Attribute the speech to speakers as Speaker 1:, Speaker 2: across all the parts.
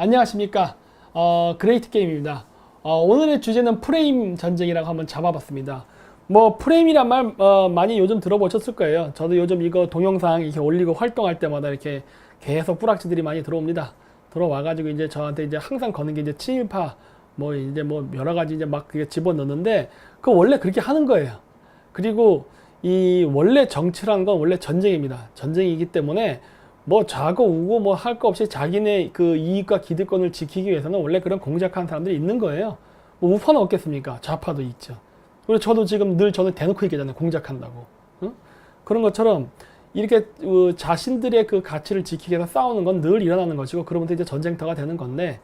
Speaker 1: 안녕하십니까. 그레이트 게임입니다. 오늘의 주제는 프레임 전쟁이라고 한번 잡아봤습니다. 뭐 프레임이란 말 많이 요즘 들어보셨을 거예요. 저도 요즘 이거 동영상 이렇게 올리고 활동할 때마다 이렇게 계속 뿌락지들이 많이 들어옵니다. 들어와가지고 이제 저한테 이제 항상 거는 게 이제 친일파 뭐 이제 뭐 여러 가지 이제 막 그게 집어넣는데 그 원래 그렇게 하는 거예요. 그리고 이 원래 정치라는 건 원래 전쟁입니다. 전쟁이기 때문에 뭐 좌고 우고 뭐 할 거 없이 자기네 그 이익과 기득권을 지키기 위해서는 원래 그런 공작하는 사람들이 있는 거예요. 뭐 우파는 없겠습니까? 좌파도 있죠. 그리고 저도 지금 늘 저는 대놓고 얘기하잖아요. 공작한다고. 응? 그런 것처럼 이렇게 자신들의 그 가치를 지키기 위해서 싸우는 건 늘 일어나는 것이고 그러면서 이제 전쟁터가 되는 건데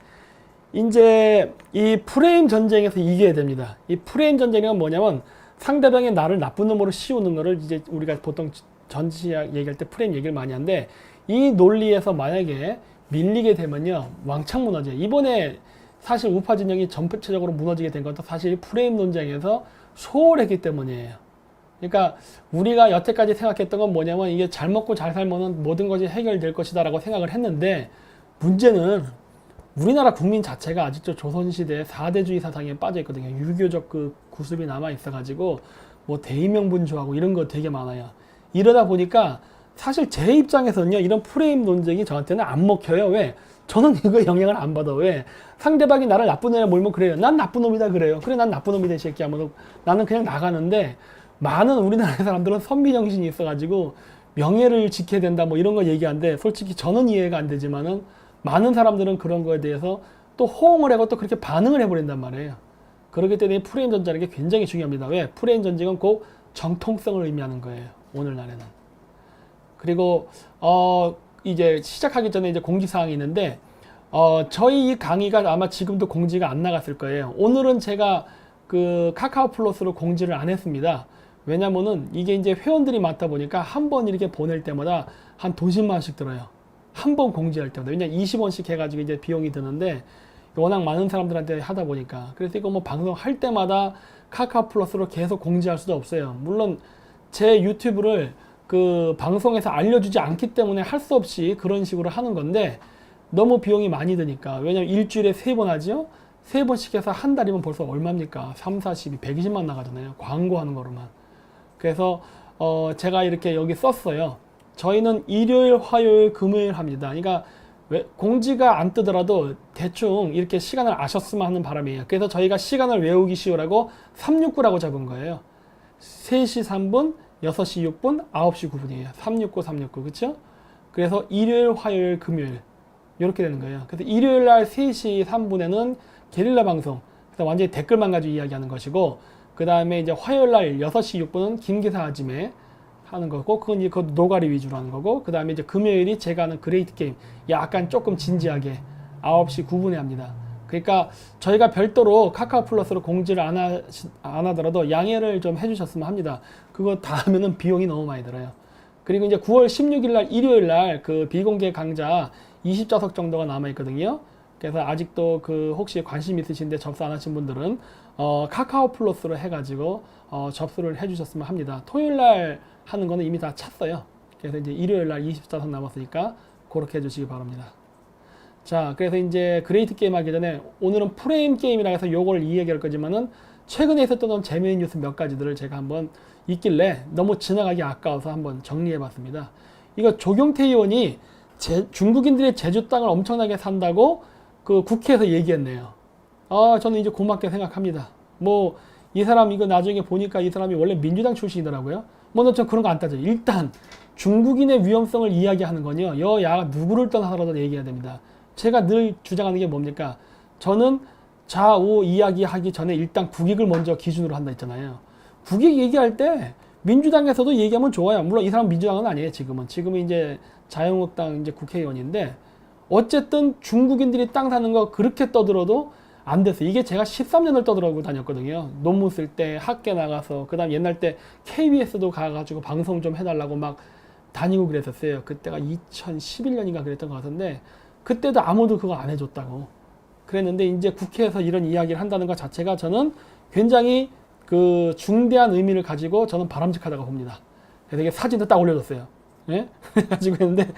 Speaker 1: 이제 이 프레임 전쟁에서 이겨야 됩니다. 이 프레임 전쟁은 뭐냐면 상대방이 나를 나쁜 놈으로 씌우는 거를 이제 우리가 보통 전시학 얘기할 때 프레임 얘기를 많이 하는데 이 논리에서 만약에 밀리게 되면요 왕창 무너져요. 이번에 사실 우파 진영이 전체적으로 무너지게 된 것도 사실 프레임 논쟁에서 소홀했기 때문이에요. 그러니까 우리가 여태까지 생각했던 건 뭐냐면 이게 잘 먹고 잘 살면은 모든 것이 해결될 것이다 라고 생각을 했는데 문제는 우리나라 국민 자체가 아직도 조선시대 4대주의 사상에 빠져 있거든요. 유교적 그 구습이 남아 있어 가지고 뭐 대의명분주하고 이런 거 되게 많아요. 이러다 보니까 사실 제 입장에서는요 이런 프레임 논쟁이 저한테는 안 먹혀요. 왜? 저는 이거 영향을 안 받아. 왜? 상대방이 나를 나쁜 놈이라 몰면 그래요. 난 나쁜 놈이다 그래요. 그래 난 나쁜 놈이다 이 새끼야. 뭐 나는 그냥 나가는데 많은 우리나라 사람들은 선비정신이 있어가지고 명예를 지켜야 된다 뭐 이런 거 얘기하는데 솔직히 저는 이해가 안 되지만은 많은 사람들은 그런 거에 대해서 또 호응을 하고 또 그렇게 반응을 해버린단 말이에요. 그렇기 때문에 프레임 전쟁이 굉장히 중요합니다. 왜? 프레임 전쟁은 꼭 정통성을 의미하는 거예요. 오늘날에는. 그리고 이제 시작하기 전에 이제 공지사항이 있는데 저희 이 강의가 아마 지금도 공지가 안 나갔을 거예요. 오늘은 제가 그 카카오 플러스로 공지를 안 했습니다. 왜냐면은 이게 이제 회원들이 많다 보니까 한 번 이렇게 보낼 때마다 한 돈 10만 원씩 들어요. 한 번 공지할 때마다. 왜냐 20원씩 해가지고 이제 비용이 드는데 워낙 많은 사람들한테 하다 보니까. 그래서 이거 뭐 방송할 때마다 카카오 플러스로 계속 공지할 수도 없어요. 물론 제 유튜브를 그 방송에서 알려주지 않기 때문에 할 수 없이 그런 식으로 하는 건데 너무 비용이 많이 드니까. 왜냐면 일주일에 3번 하죠? 3번씩 해서 한 달이면 벌써 얼마입니까? 3, 40, 120만 나가잖아요. 광고하는 거로만. 그래서 제가 이렇게 여기 썼어요. 저희는 일요일, 화요일, 금요일 합니다. 그러니까 공지가 안 뜨더라도 대충 이렇게 시간을 아셨으면 하는 바람이에요. 그래서 저희가 시간을 외우기 쉬우라고 369라고 잡은 거예요. 3시 3분, 6시 6분, 9시 9분이에요. 369, 369. 그쵸? 그래서 일요일, 화요일, 금요일. 이렇게 되는 거예요. 그래서 일요일 날 3시 3분에는 게릴라 방송. 그래서 완전히 댓글만 가지고 이야기하는 것이고, 그 다음에 이제 화요일 날 6시 6분은 김기사 아짐에 하는 거고, 그건 이제 그 노가리 위주로 하는 거고, 그 다음에 이제 금요일이 제가 하는 그레이트 게임. 약간 조금 진지하게 9시 9분에 합니다. 그러니까 저희가 별도로 카카오 플러스로 공지를 안 하더라도 양해를 좀 해주셨으면 합니다. 그거 다 하면은 비용이 너무 많이 들어요. 그리고 이제 9월 16일 날 일요일 날 그 비공개 강좌 20좌석 정도가 남아 있거든요. 그래서 아직도 그 혹시 관심 있으신데 접수 안 하신 분들은 카카오 플러스로 해가지고 접수를 해주셨으면 합니다. 토요일 날 하는 거는 이미 다 찼어요. 그래서 이제 일요일 날 20좌석 남았으니까 그렇게 해주시기 바랍니다. 자, 그래서 이제 그레이트 게임 하기 전에 오늘은 프레임 게임이라 해서 요걸 이야기할 거지만은 최근에 있었던 재미있는 뉴스 몇 가지들을 제가 한번 있길래 너무 지나가기 아까워서 한번 정리해 봤습니다. 이거 조경태 의원이 중국인들의 제주 땅을 엄청나게 산다고 그 국회에서 얘기했네요. 저는 이제 고맙게 생각합니다. 뭐 이 사람 이거 나중에 보니까 이 사람이 원래 민주당 출신이더라고요. 뭐 전 그런 거 안 따져요. 일단 중국인의 위험성을 이야기하는 건요. 여야가 누구를 떠나서라도 얘기해야 됩니다. 제가 늘 주장하는 게 뭡니까? 저는 좌우 이야기하기 전에 일단 국익을 먼저 기준으로 한다 했잖아요. 국익 얘기할 때 민주당에서도 얘기하면 좋아요. 물론 이 사람 민주당은 아니에요. 지금은 이제 자유한국당 이제 국회의원인데 어쨌든 중국인들이 땅 사는 거 그렇게 떠들어도 안 됐어요. 이게 제가 13년을 떠들고 다녔거든요. 논문 쓸 때 학계 나가서 그다음 옛날 때 KBS도 가가지고 방송 좀 해달라고 막 다니고 그랬었어요. 그때가 2011년인가 그랬던 것 같은데 그때도 아무도 그거 안 해줬다고 그랬는데 이제 국회에서 이런 이야기를 한다는 것 자체가 저는 굉장히 그 중대한 의미를 가지고 저는 바람직하다고 봅니다. 그래서 이게 사진도 딱 올려줬어요. 예? 그래가지고 했는데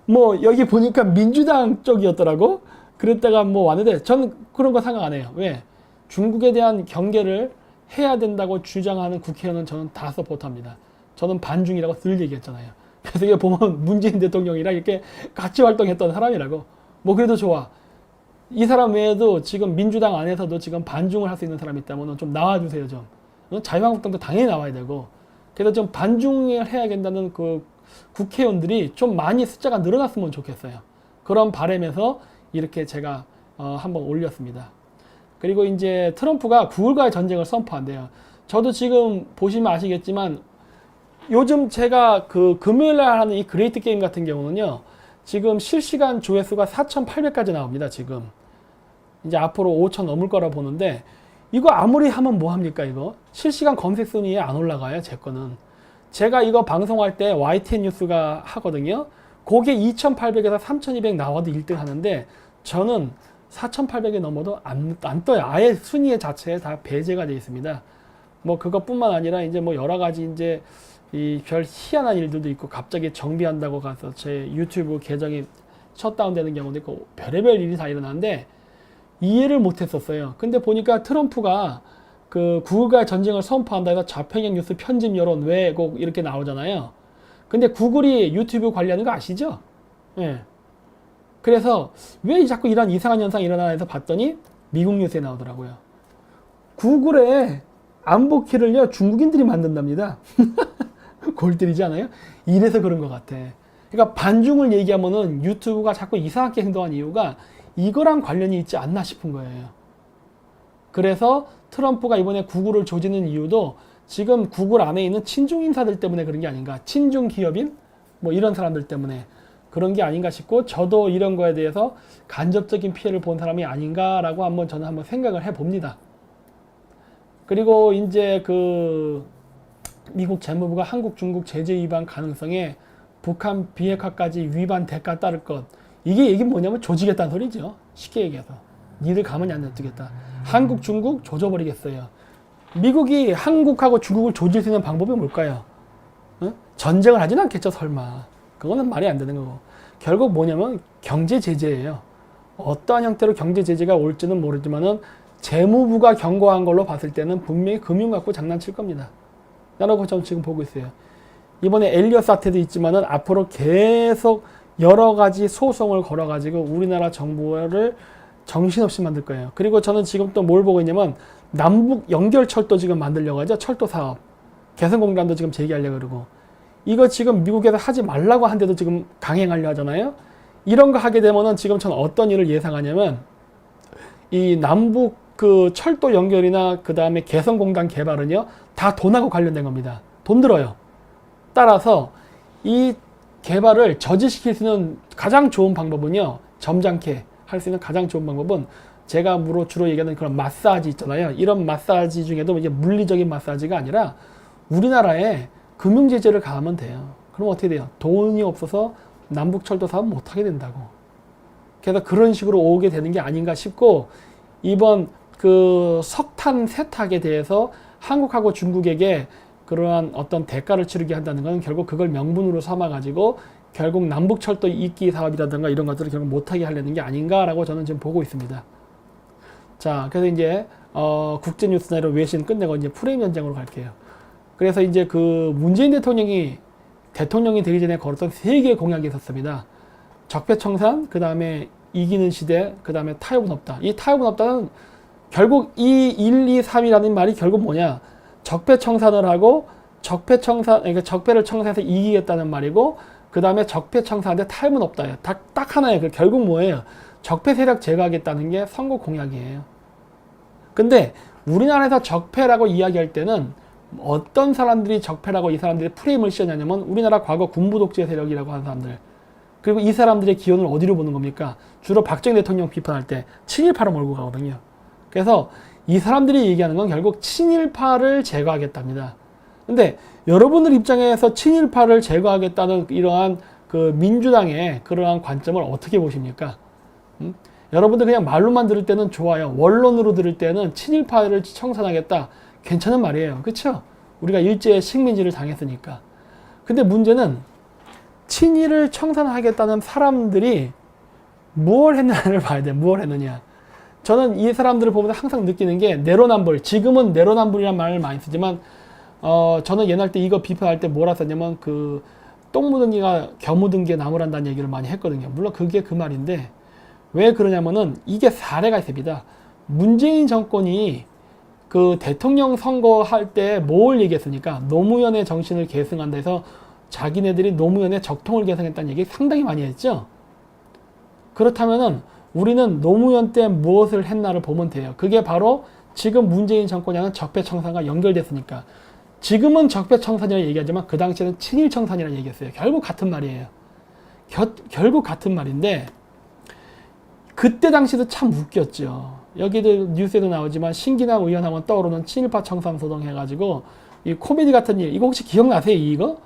Speaker 1: 뭐 여기 보니까 민주당 쪽이었더라고. 그랬다가 뭐 왔는데 저는 그런 거 생각 안 해요. 왜? 중국에 대한 경계를 해야 된다고 주장하는 국회의원은 저는 다 서포트합니다. 저는 반중이라고 늘 얘기했잖아요. 그래서 이게 보면 문재인 대통령이랑 이렇게 같이 활동했던 사람이라고. 뭐 그래도 좋아. 이 사람 외에도 지금 민주당 안에서도 지금 반중을 할 수 있는 사람이 있다면 좀 나와주세요 좀. 자유한국당도 당연히 나와야 되고. 그래서 좀 반중을 해야 된다는 그 국회의원들이 좀 많이 숫자가 늘어났으면 좋겠어요. 그런 바람에서 이렇게 제가 한번 올렸습니다. 그리고 이제 트럼프가 구글과의 전쟁을 선포한대요. 저도 지금 보시면 아시겠지만 요즘 제가 그 금요일날 하는 이 그레이트 게임 같은 경우는요, 지금 실시간 조회수가 4,800까지 나옵니다. 지금 이제 앞으로 5,000 넘을 거라 보는데, 이거 아무리 하면 뭐 합니까? 이거 실시간 검색 순위에 안 올라가요. 제 거는. 제가 이거 방송할 때 YTN 뉴스가 하거든요. 그게 2,800에서 3,200 나와도 1등 하는데, 저는 4,800이 넘어도 안 떠요. 아예 순위 자체에 다 배제가 되어 있습니다. 뭐 그것뿐만 아니라 이제 뭐 여러 가지 이제 이 별 희한한 일들도 있고, 갑자기 정비한다고 가서 제 유튜브 계정이 셧다운 되는 경우도 있고, 별의별 일이 다 일어나는데 이해를 못 했었어요. 근데 보니까 트럼프가 그 구글과의 전쟁을 선포한다 해서 좌편향 뉴스 편집 여론 왜곡 이렇게 나오잖아요. 근데 구글이 유튜브 관리하는 거 아시죠? 예. 그래서 왜 자꾸 이런 이상한 현상이 일어나나 해서 봤더니 미국 뉴스에 나오더라고요. 구글의 안보키를요, 중국인들이 만든답니다. 골 때리지 않아요? 이래서 그런 것 같아. 그러니까 반중을 얘기하면은 유튜브가 자꾸 이상하게 행동한 이유가 이거랑 관련이 있지 않나 싶은 거예요. 그래서 트럼프가 이번에 구글을 조지는 이유도 지금 구글 안에 있는 친중 인사들 때문에 그런 게 아닌가. 친중 기업인? 뭐 이런 사람들 때문에 그런 게 아닌가 싶고, 저도 이런 거에 대해서 간접적인 피해를 본 사람이 아닌가라고 저는 한번 생각을 해봅니다. 그리고 이제 그 미국 재무부가 한국, 중국 제재 위반 가능성에 북한 비핵화까지 위반 대가 따를 것. 이게 얘기 뭐냐면 조지겠다는 소리죠. 쉽게 얘기해서. 니들 가만히 안 놔두겠다. 한국, 중국 조져버리겠어요. 미국이 한국하고 중국을 조질 수 있는 방법이 뭘까요? 전쟁을 하진 않겠죠, 설마. 그거는 말이 안 되는 거고. 결국 뭐냐면 경제 제재예요. 어떠한 형태로 경제 제재가 올지는 모르지만은 재무부가 경고한 걸로 봤을 때는 분명히 금융 갖고 장난칠 겁니다. 라고 저는 지금 보고 있어요. 이번에 엘리엇 사태도 있지만은 앞으로 계속 여러 가지 소송을 걸어가지고 우리나라 정부를 정신없이 만들 거예요. 그리고 저는 지금 또 뭘 보고 있냐면 남북 연결철도 지금 만들려고 하죠. 철도 사업. 개성공단도 지금 재개하려고 그러고. 이거 지금 미국에서 하지 말라고 한데도 지금 강행하려 하잖아요. 이런 거 하게 되면은 지금 저는 어떤 일을 예상하냐면 이 남북 그 철도 연결이나 그 다음에 개성공단 개발은요, 다 돈하고 관련된 겁니다. 돈 들어요. 따라서 이 개발을 저지시킬 수 있는 가장 좋은 방법은요, 점잖게 할 수 있는 가장 좋은 방법은 제가 주로 얘기하는 그런 마사지 있잖아요. 이런 마사지 중에도 이제 물리적인 마사지가 아니라 우리나라에 금융제재를 가하면 돼요. 그럼 어떻게 돼요? 돈이 없어서 남북철도 사업 못하게 된다고. 그래서 그런 식으로 오게 되는 게 아닌가 싶고, 이번 그 석탄 세탁에 대해서 한국하고 중국에게 그러한 어떤 대가를 치르게 한다는 건 결국 그걸 명분으로 삼아가지고 결국 남북철도 이기 사업이라든가 이런 것들을 결국 못하게 하려는 게 아닌가라고 저는 지금 보고 있습니다. 자, 그래서 이제 국제뉴스나 이런 외신 끝내고 이제 프레임 전쟁으로 갈게요. 그래서 이제 그 문재인 대통령이 되기 전에 걸었던 3개의 공약이 있었습니다. 적폐청산, 그 다음에 이기는 시대, 그 다음에 타협은 없다. 이 타협은 없다는 결국 이 1, 2, 3이라는 말이 결국 뭐냐? 적폐청산을 하고 그러니까 적폐를 청산해서 이기겠다는 말이고, 그 다음에 적폐청산한테 타협은 없다. 딱 하나예요. 결국 뭐예요? 적폐 세력 제거하겠다는 게 선거 공약이에요. 근데 우리나라에서 적폐라고 이야기할 때는 어떤 사람들이 적폐라고 이 사람들이 프레임을 씌웠냐면 우리나라 과거 군부 독재 세력이라고 하는 사람들. 그리고 이 사람들의 기원을 어디로 보는 겁니까? 주로 박정희 대통령 비판할 때 친일파로 몰고 가거든요. 그래서 이 사람들이 얘기하는 건 결국 친일파를 제거하겠답니다. 근데 여러분들 입장에서 친일파를 제거하겠다는 이러한 그 민주당의 그러한 관점을 어떻게 보십니까? 여러분들 그냥 말로만 들을 때는 좋아요. 원론으로 들을 때는 친일파를 청산하겠다. 괜찮은 말이에요. 그렇죠? 우리가 일제의 식민지를 당했으니까. 근데 문제는 친일을 청산하겠다는 사람들이 무엇을 했느냐를 봐야 돼. 무엇을 했느냐. 저는 이 사람들을 보면서 항상 느끼는 게 내로남불. 지금은 내로남불이라는 말을 많이 쓰지만 저는 옛날 때 이거 비판할 때 뭐라 썼냐면 그 똥 묻은 개가 겨 묻은 게 나무란다는 얘기를 많이 했거든요. 물론 그게 그 말인데 왜 그러냐면은 이게 사례가 있습니다. 문재인 정권이 그 대통령 선거할 때 뭘 얘기했습니까? 노무현의 정신을 계승한다 해서 자기네들이 노무현의 적통을 계승했다는 얘기 상당히 많이 했죠. 그렇다면은 우리는 노무현 때 무엇을 했나를 보면 돼요. 그게 바로 지금 문재인 정권이 하는 적폐청산과 연결됐으니까. 지금은 적폐청산이라고 얘기하지만 그 당시에는 친일청산이라고 얘기했어요. 결국 같은 말이에요. 결국 같은 말인데 그때 당시도 참 웃겼죠. 여기도 뉴스에도 나오지만 신기남 의원 하면 떠오르는 친일파 청산소동 해가지고 이 코미디 같은 일, 이거 혹시 기억나세요? 이거?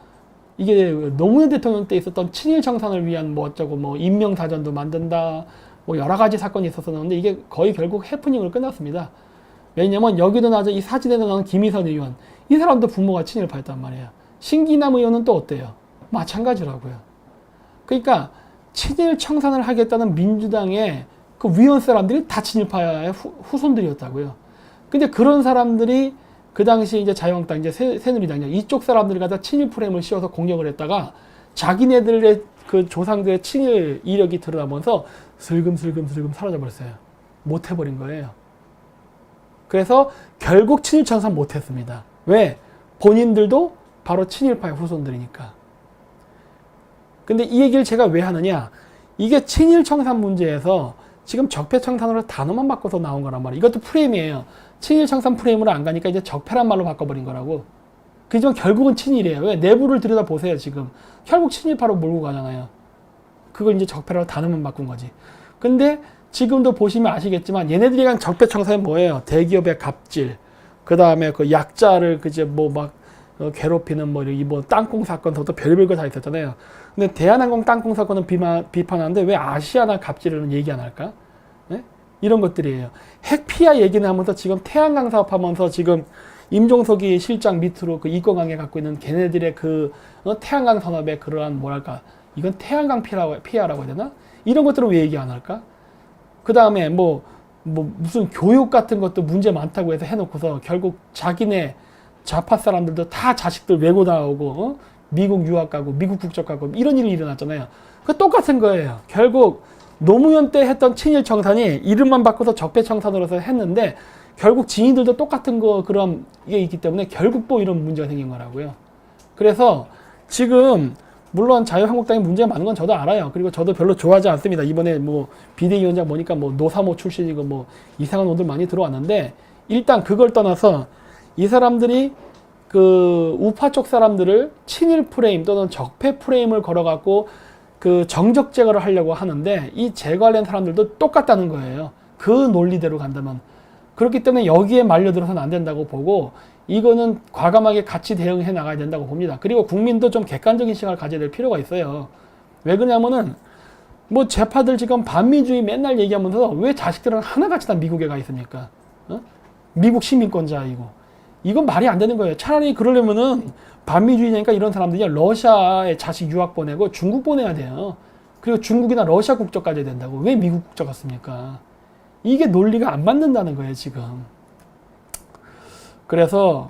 Speaker 1: 이게 노무현 대통령 때 있었던 친일 청산을 위한 뭐 어쩌고 뭐 인명사전도 만든다 뭐 여러 가지 사건이 있었었는데 이게 거의 결국 해프닝으로 끝났습니다. 왜냐면 여기도 나죠. 이 사진에도 나오는 김희선 의원, 이 사람도 부모가 친일파였단 말이에요. 신기남 의원은 또 어때요? 마찬가지라고요. 그러니까 친일 청산을 하겠다는 민주당의 그 위원 사람들이 다 친일파의 후손들이었다고요. 근데 그런 사람들이 그 당시 이제 자유한국당, 이제 새누리당, 이쪽 사람들이 갖다 친일 프레임을 씌워서 공격을 했다가 자기네들의 그 조상들의 친일 이력이 드러나면서 슬금슬금 사라져버렸어요. 못해버린 거예요. 그래서 결국 친일 청산 못했습니다. 왜? 본인들도 바로 친일파의 후손들이니까. 근데 이 얘기를 제가 왜 하느냐? 이게 친일 청산 문제에서 지금 적폐 청산으로 단어만 바꿔서 나온 거란 말이에요. 이것도 프레임이에요. 친일 청산 프레임으로 안 가니까 이제 적폐란 말로 바꿔버린 거라고. 그지만 결국은 친일이에요. 왜? 내부를 들여다보세요, 지금. 결국 친일파로 몰고 가잖아요. 그걸 이제 적폐라고 단어만 바꾼 거지. 근데 지금도 보시면 아시겠지만 얘네들이 간 적폐 청산이 뭐예요? 대기업의 갑질, 그 다음에 그 약자를 그제 뭐 막 괴롭히는 뭐 이 뭐 땅콩 사건부터 별별 거 다 있었잖아요. 근데 대한항공 땅콩 사건은 비판하는데 왜 아시아나 갑질은 얘기 안 할까? 네? 이런 것들이에요. 핵피아 얘기는 하면서 지금 태양광 사업하면서 지금 임종석이 실장 밑으로 그 이권관계 갖고 있는 걔네들의 그 태양광 산업의 그러한 뭐랄까, 이건 태양광 피아라고 해야 되나? 이런 것들은 왜 얘기 안 할까? 그 다음에 뭐 무슨 교육 같은 것도 문제 많다고 해서 해놓고서 결국 자기네 좌파 사람들도 다 자식들 외고 나오고 미국 유학 가고 미국 국적 가고 이런 일이 일어났잖아요. 그 똑같은 거예요. 결국 노무현 때 했던 친일 청산이 이름만 바꿔서 적폐 청산으로서 했는데 결국 지인들도 똑같은 거 그런 게 있기 때문에 결국 또 이런 문제가 생긴 거라고요. 그래서 지금 물론 자유한국당이 문제가 많은 건 저도 알아요. 그리고 저도 별로 좋아하지 않습니다. 이번에 뭐 비대위원장 보니까 뭐 노사모 출신이고 뭐 이상한 놈들 많이 들어왔는데 일단 그걸 떠나서 이 사람들이 그 우파 쪽 사람들을 친일 프레임 또는 적폐 프레임을 걸어갖고 그 정적 제거를 하려고 하는데 이 제거하려는 사람들도 똑같다는 거예요. 그 논리대로 간다면. 그렇기 때문에 여기에 말려들어서는 안 된다고 보고 이거는 과감하게 같이 대응해 나가야 된다고 봅니다. 그리고 국민도 좀 객관적인 시각을 가져야 될 필요가 있어요. 왜 그러냐면은 뭐 재파들 지금 반미주의 맨날 얘기하면서 왜 자식들은 하나같이 다 미국에 가 있습니까? 미국 시민권자이고. 이건 말이 안 되는 거예요. 차라리 그러려면은 반미주의니까 이런 사람들이 러시아에 자식 유학 보내고 중국 보내야 돼요. 그리고 중국이나 러시아 국적 가져야 된다고. 왜 미국 국적 갔습니까? 이게 논리가 안 맞는다는 거예요, 지금. 그래서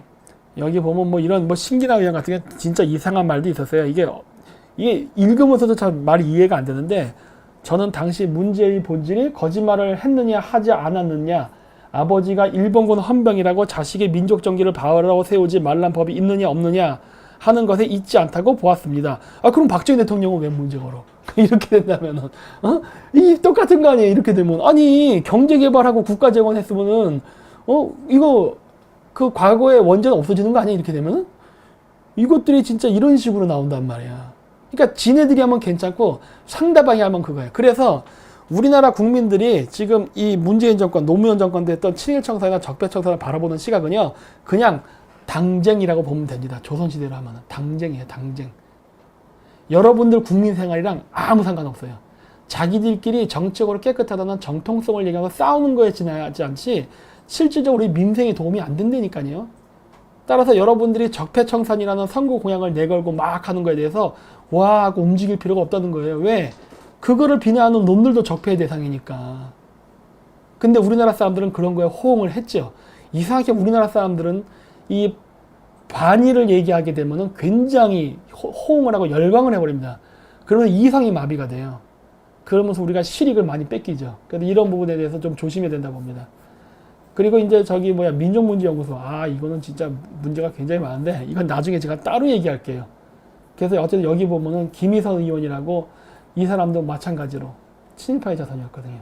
Speaker 1: 여기 보면 뭐 이런 뭐 신기남 의원 같은 게 진짜 이상한 말도 있었어요. 이게 읽으면서도 참 말이 이해가 안 되는데 저는 당시 문제의 본질이 거짓말을 했느냐 하지 않았느냐, 아버지가 일본군 헌병이라고 자식의 민족 정기를 바라고 세우지 말란 법이 있느냐 없느냐 하는 것에 있지 않다고 보았습니다. 아 그럼 박정희 대통령은 왜 문제 걸어? 이렇게 된다면은 이 똑같은 거 아니에요? 이렇게 되면 아니 경제 개발하고 국가 재건했으면은 이거 그 과거의 원전 없어지는 거 아니야? 이렇게 되면은 이것들이 진짜 이런 식으로 나온단 말이야. 그러니까 지네들이 하면 괜찮고 상대방이 하면 그거예요. 그래서 우리나라 국민들이 지금 이 문재인 정권, 노무현 정권 때 했던 친일청산이나 적폐청산을 바라보는 시각은요, 그냥 당쟁이라고 보면 됩니다. 조선시대로 하면은. 당쟁이에요, 당쟁. 여러분들 국민 생활이랑 아무 상관없어요. 자기들끼리 정적으로 깨끗하다는 정통성을 얘기하면서 싸우는 거에 지나지 않지, 실질적으로 우리 민생에 도움이 안 된다니까요. 따라서 여러분들이 적폐청산이라는 선거 공약을 내걸고 막 하는 거에 대해서 와 하고 움직일 필요가 없다는 거예요. 왜? 그거를 비난하는 놈들도 적폐의 대상이니까. 근데 우리나라 사람들은 그런 거에 호응을 했죠. 이상하게 우리나라 사람들은 이 반의를 얘기하게 되면은 굉장히 호응을 하고 열광을 해버립니다. 그러면 이상이 마비가 돼요. 그러면서 우리가 실익을 많이 뺏기죠. 그래서 이런 부분에 대해서 좀 조심해야 된다 봅니다. 그리고 이제 민족문제연구소. 이거는 진짜 문제가 굉장히 많은데, 이건 나중에 제가 따로 얘기할게요. 그래서 어쨌든 여기 보면은 김희선 의원이라고 이 사람도 마찬가지로 친일파의 자손이었거든요.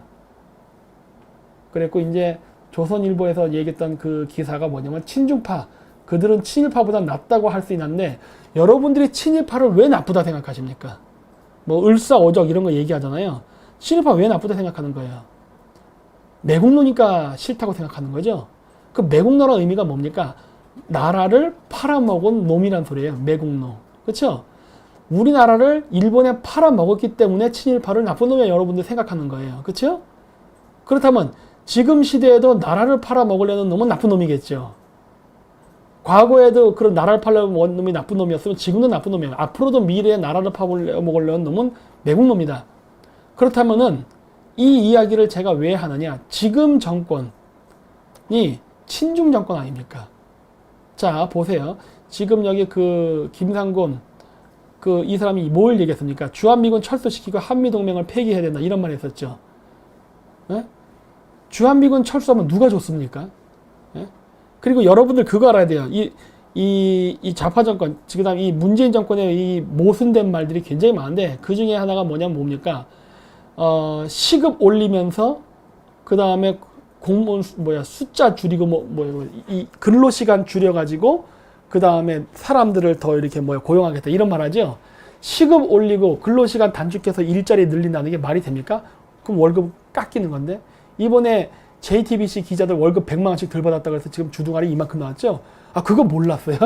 Speaker 1: 그랬고, 이제 조선일보에서 얘기했던 그 기사가 뭐냐면, 친중파. 그들은 친일파보다 낫다고 할 수 있는데, 여러분들이 친일파를 왜 나쁘다 생각하십니까? 뭐, 을사오적 이런 거 얘기하잖아요. 친일파 왜 나쁘다 생각하는 거예요? 매국노니까 싫다고 생각하는 거죠. 그 매국노라는 의미가 뭡니까? 나라를 팔아먹은 놈이란 소리예요. 매국노. 그렇죠? 우리나라를 일본에 팔아먹었기 때문에 친일파를 나쁜 놈이야 여러분들 생각하는 거예요. 그렇죠? 그렇다면 지금 시대에도 나라를 팔아먹으려는 놈은 나쁜 놈이겠죠. 과거에도 그런 나라를 팔려먹은 놈이 나쁜 놈이었으면 지금도 나쁜 놈이에요. 앞으로도 미래에 나라를 팔아먹으려는 놈은 매국노입니다. 그렇다면은 이 이야기를 제가 왜 하느냐? 지금 정권이 친중 정권 아닙니까? 자, 보세요. 지금 여기 그 김상곤 이 사람이 뭘 얘기했습니까? 주한미군 철수시키고 한미동맹을 폐기해야 된다 이런 말 했었죠. 예? 주한미군 철수하면 누가 좋습니까? 예? 그리고 여러분들 그거 알아야 돼요. 이 좌파 정권, 지금 이 문재인 정권의 이 모순된 말들이 굉장히 많은데 그 중에 하나가 뭡니까? 시급 올리면서 그 다음에 공무원 숫자 줄이고 이 근로시간 줄여가지고 그 다음에 사람들을 더 이렇게 고용하겠다 이런 말 하죠. 시급 올리고 근로시간 단축해서 일자리 늘린다는 게 말이 됩니까? 그럼 월급 깎이는 건데 이번에 JTBC 기자들 월급 100만 원씩 덜 받았다고 해서 지금 주둥아리 이만큼 나왔죠. 그거 몰랐어요?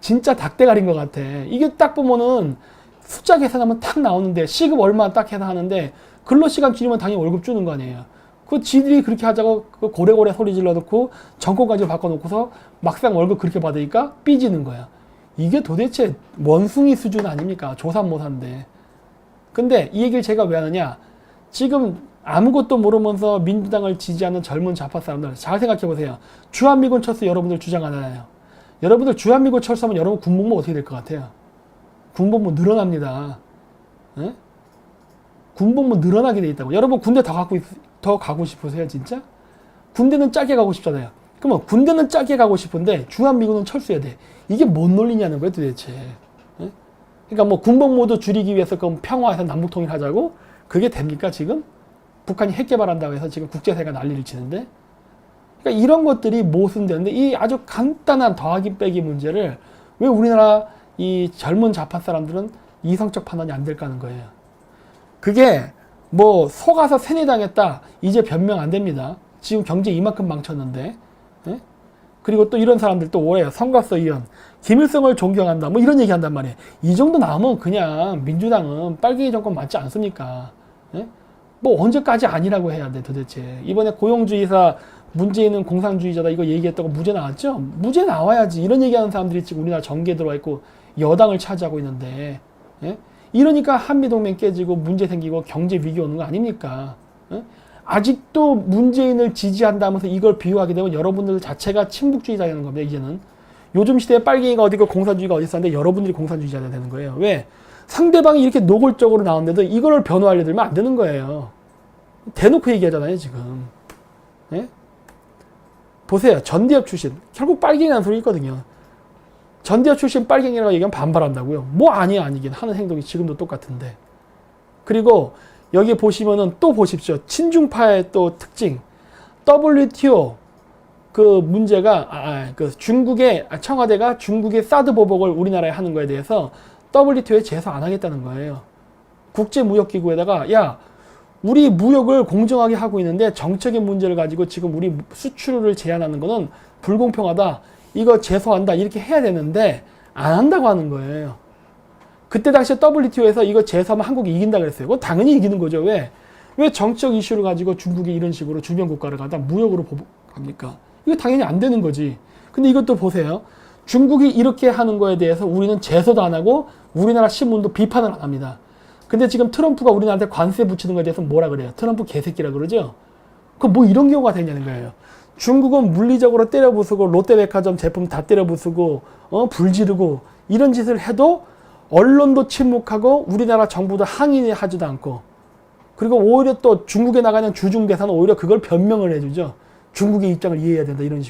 Speaker 1: 진짜 닭대가리인 것 같아. 이게 딱 보면은 숫자 계산하면 딱 나오는데 시급 얼마 딱 계산하는데 근로시간 줄이면 당연히 월급 주는 거 아니에요. 그 지들이 그렇게 하자고 고래고래 소리 질러 놓고 정권까지 바꿔놓고서 막상 월급 그렇게 받으니까 삐지는 거야. 이게 도대체 원숭이 수준 아닙니까? 조삼모사인데. 근데 이 얘기를 제가 왜 하느냐? 지금 아무것도 모르면서 민주당을 지지하는 젊은 좌파 사람들 잘 생각해 보세요. 주한미군 철수 여러분들 주장하잖아요. 여러분들 주한미군 철수하면 여러분 군복무 어떻게 될 것 같아요? 군복무 늘어납니다. 에? 군복무 늘어나게 돼 있다고. 여러분 군대 더 가고 싶으세요 진짜? 군대는 짧게 가고 싶잖아요. 그러면 군대는 짧게 가고 싶은데 주한미군은 철수해야 돼. 이게 뭔 논리냐는 거예요 도대체. 에? 그러니까 군복무도 줄이기 위해서 그럼 평화해서 남북통일하자고? 그게 됩니까 지금? 북한이 핵 개발한다고 해서 지금 국제사회가 난리를 치는데? 그러니까 이런 것들이 모순되는데 이 아주 간단한 더하기 빼기 문제를 왜 우리나라 이 젊은 좌파 사람들은 이성적 판단이 안 될까 하는 거예요. 그게 속아서 세뇌당했다 이제 변명 안 됩니다. 지금 경제 이만큼 망쳤는데. 예? 그리고 또 이런 사람들 또 오해요. 성가서 의원 김일성을 존경한다 이런 얘기 한단 말이에요. 이 정도 나오면 그냥 민주당은 빨갱이 정권 맞지 않습니까? 예? 언제까지 아니라고 해야 돼 도대체. 이번에 고용주의사 문재인은 공산주의자다 이거 얘기했다고 무죄 나왔죠? 무죄 나와야지. 이런 얘기하는 사람들이 지금 우리나라 정계에 들어와 있고 여당을 차지하고 있는데. 예? 이러니까 한미동맹 깨지고 문제 생기고 경제 위기 오는 거 아닙니까? 에? 아직도 문재인을 지지한다면서 이걸 비유하게 되면 여러분들 자체가 친북주의자 되는 겁니다. 이제는 요즘 시대에 빨갱이가 어디고 공산주의가 어디 있었는데 여러분들이 공산주의자가 되는 거예요. 왜? 상대방이 이렇게 노골적으로 나오는데도 이거를 변호 알려들면 안 되는 거예요. 대놓고 얘기하잖아요 지금. 에? 보세요. 전대협 출신 결국 빨갱이라는 소리 있거든요. 전대협 출신 빨갱이라고 얘기하면 반발한다고요? 아니긴 하는 행동이 지금도 똑같은데. 그리고 여기 보시면은 또 보십시오. 친중파의 또 특징. WTO 그 문제가 중국의 청와대가 중국의 사드 보복을 우리나라에 하는 거에 대해서 WTO에 제소 안 하겠다는 거예요. 국제무역기구에다가 우리 무역을 공정하게 하고 있는데 정책의 문제를 가지고 지금 우리 수출을 제한하는 거는 불공평하다. 이거 제소한다 이렇게 해야 되는데 안 한다고 하는 거예요. 그때 당시에 WTO에서 이거 제소하면 한국이 이긴다 그랬어요. 그건 당연히 이기는 거죠. 왜 정치적 이슈를 가지고 중국이 이런 식으로 주변 국가를 갖다 무역으로 보복합니까? 이거 당연히 안 되는 거지. 근데 이것도 보세요. 중국이 이렇게 하는 거에 대해서 우리는 제소도 안 하고 우리나라 신문도 비판을 안 합니다. 근데 지금 트럼프가 우리나라한테 관세 붙이는 거에 대해서 뭐라 그래요? 트럼프 개새끼라 그러죠? 그 뭐 이런 경우가 되냐는 거예요. 중국은 물리적으로 때려 부수고 롯데백화점 제품 다 때려 부수고 불지르고 이런 짓을 해도 언론도 침묵하고 우리나라 정부도 항의하지도 않고, 그리고 오히려 또 중국에 나가는 주중대사는 오히려 그걸 변명을 해주죠. 중국의 입장을 이해해야 된다 이런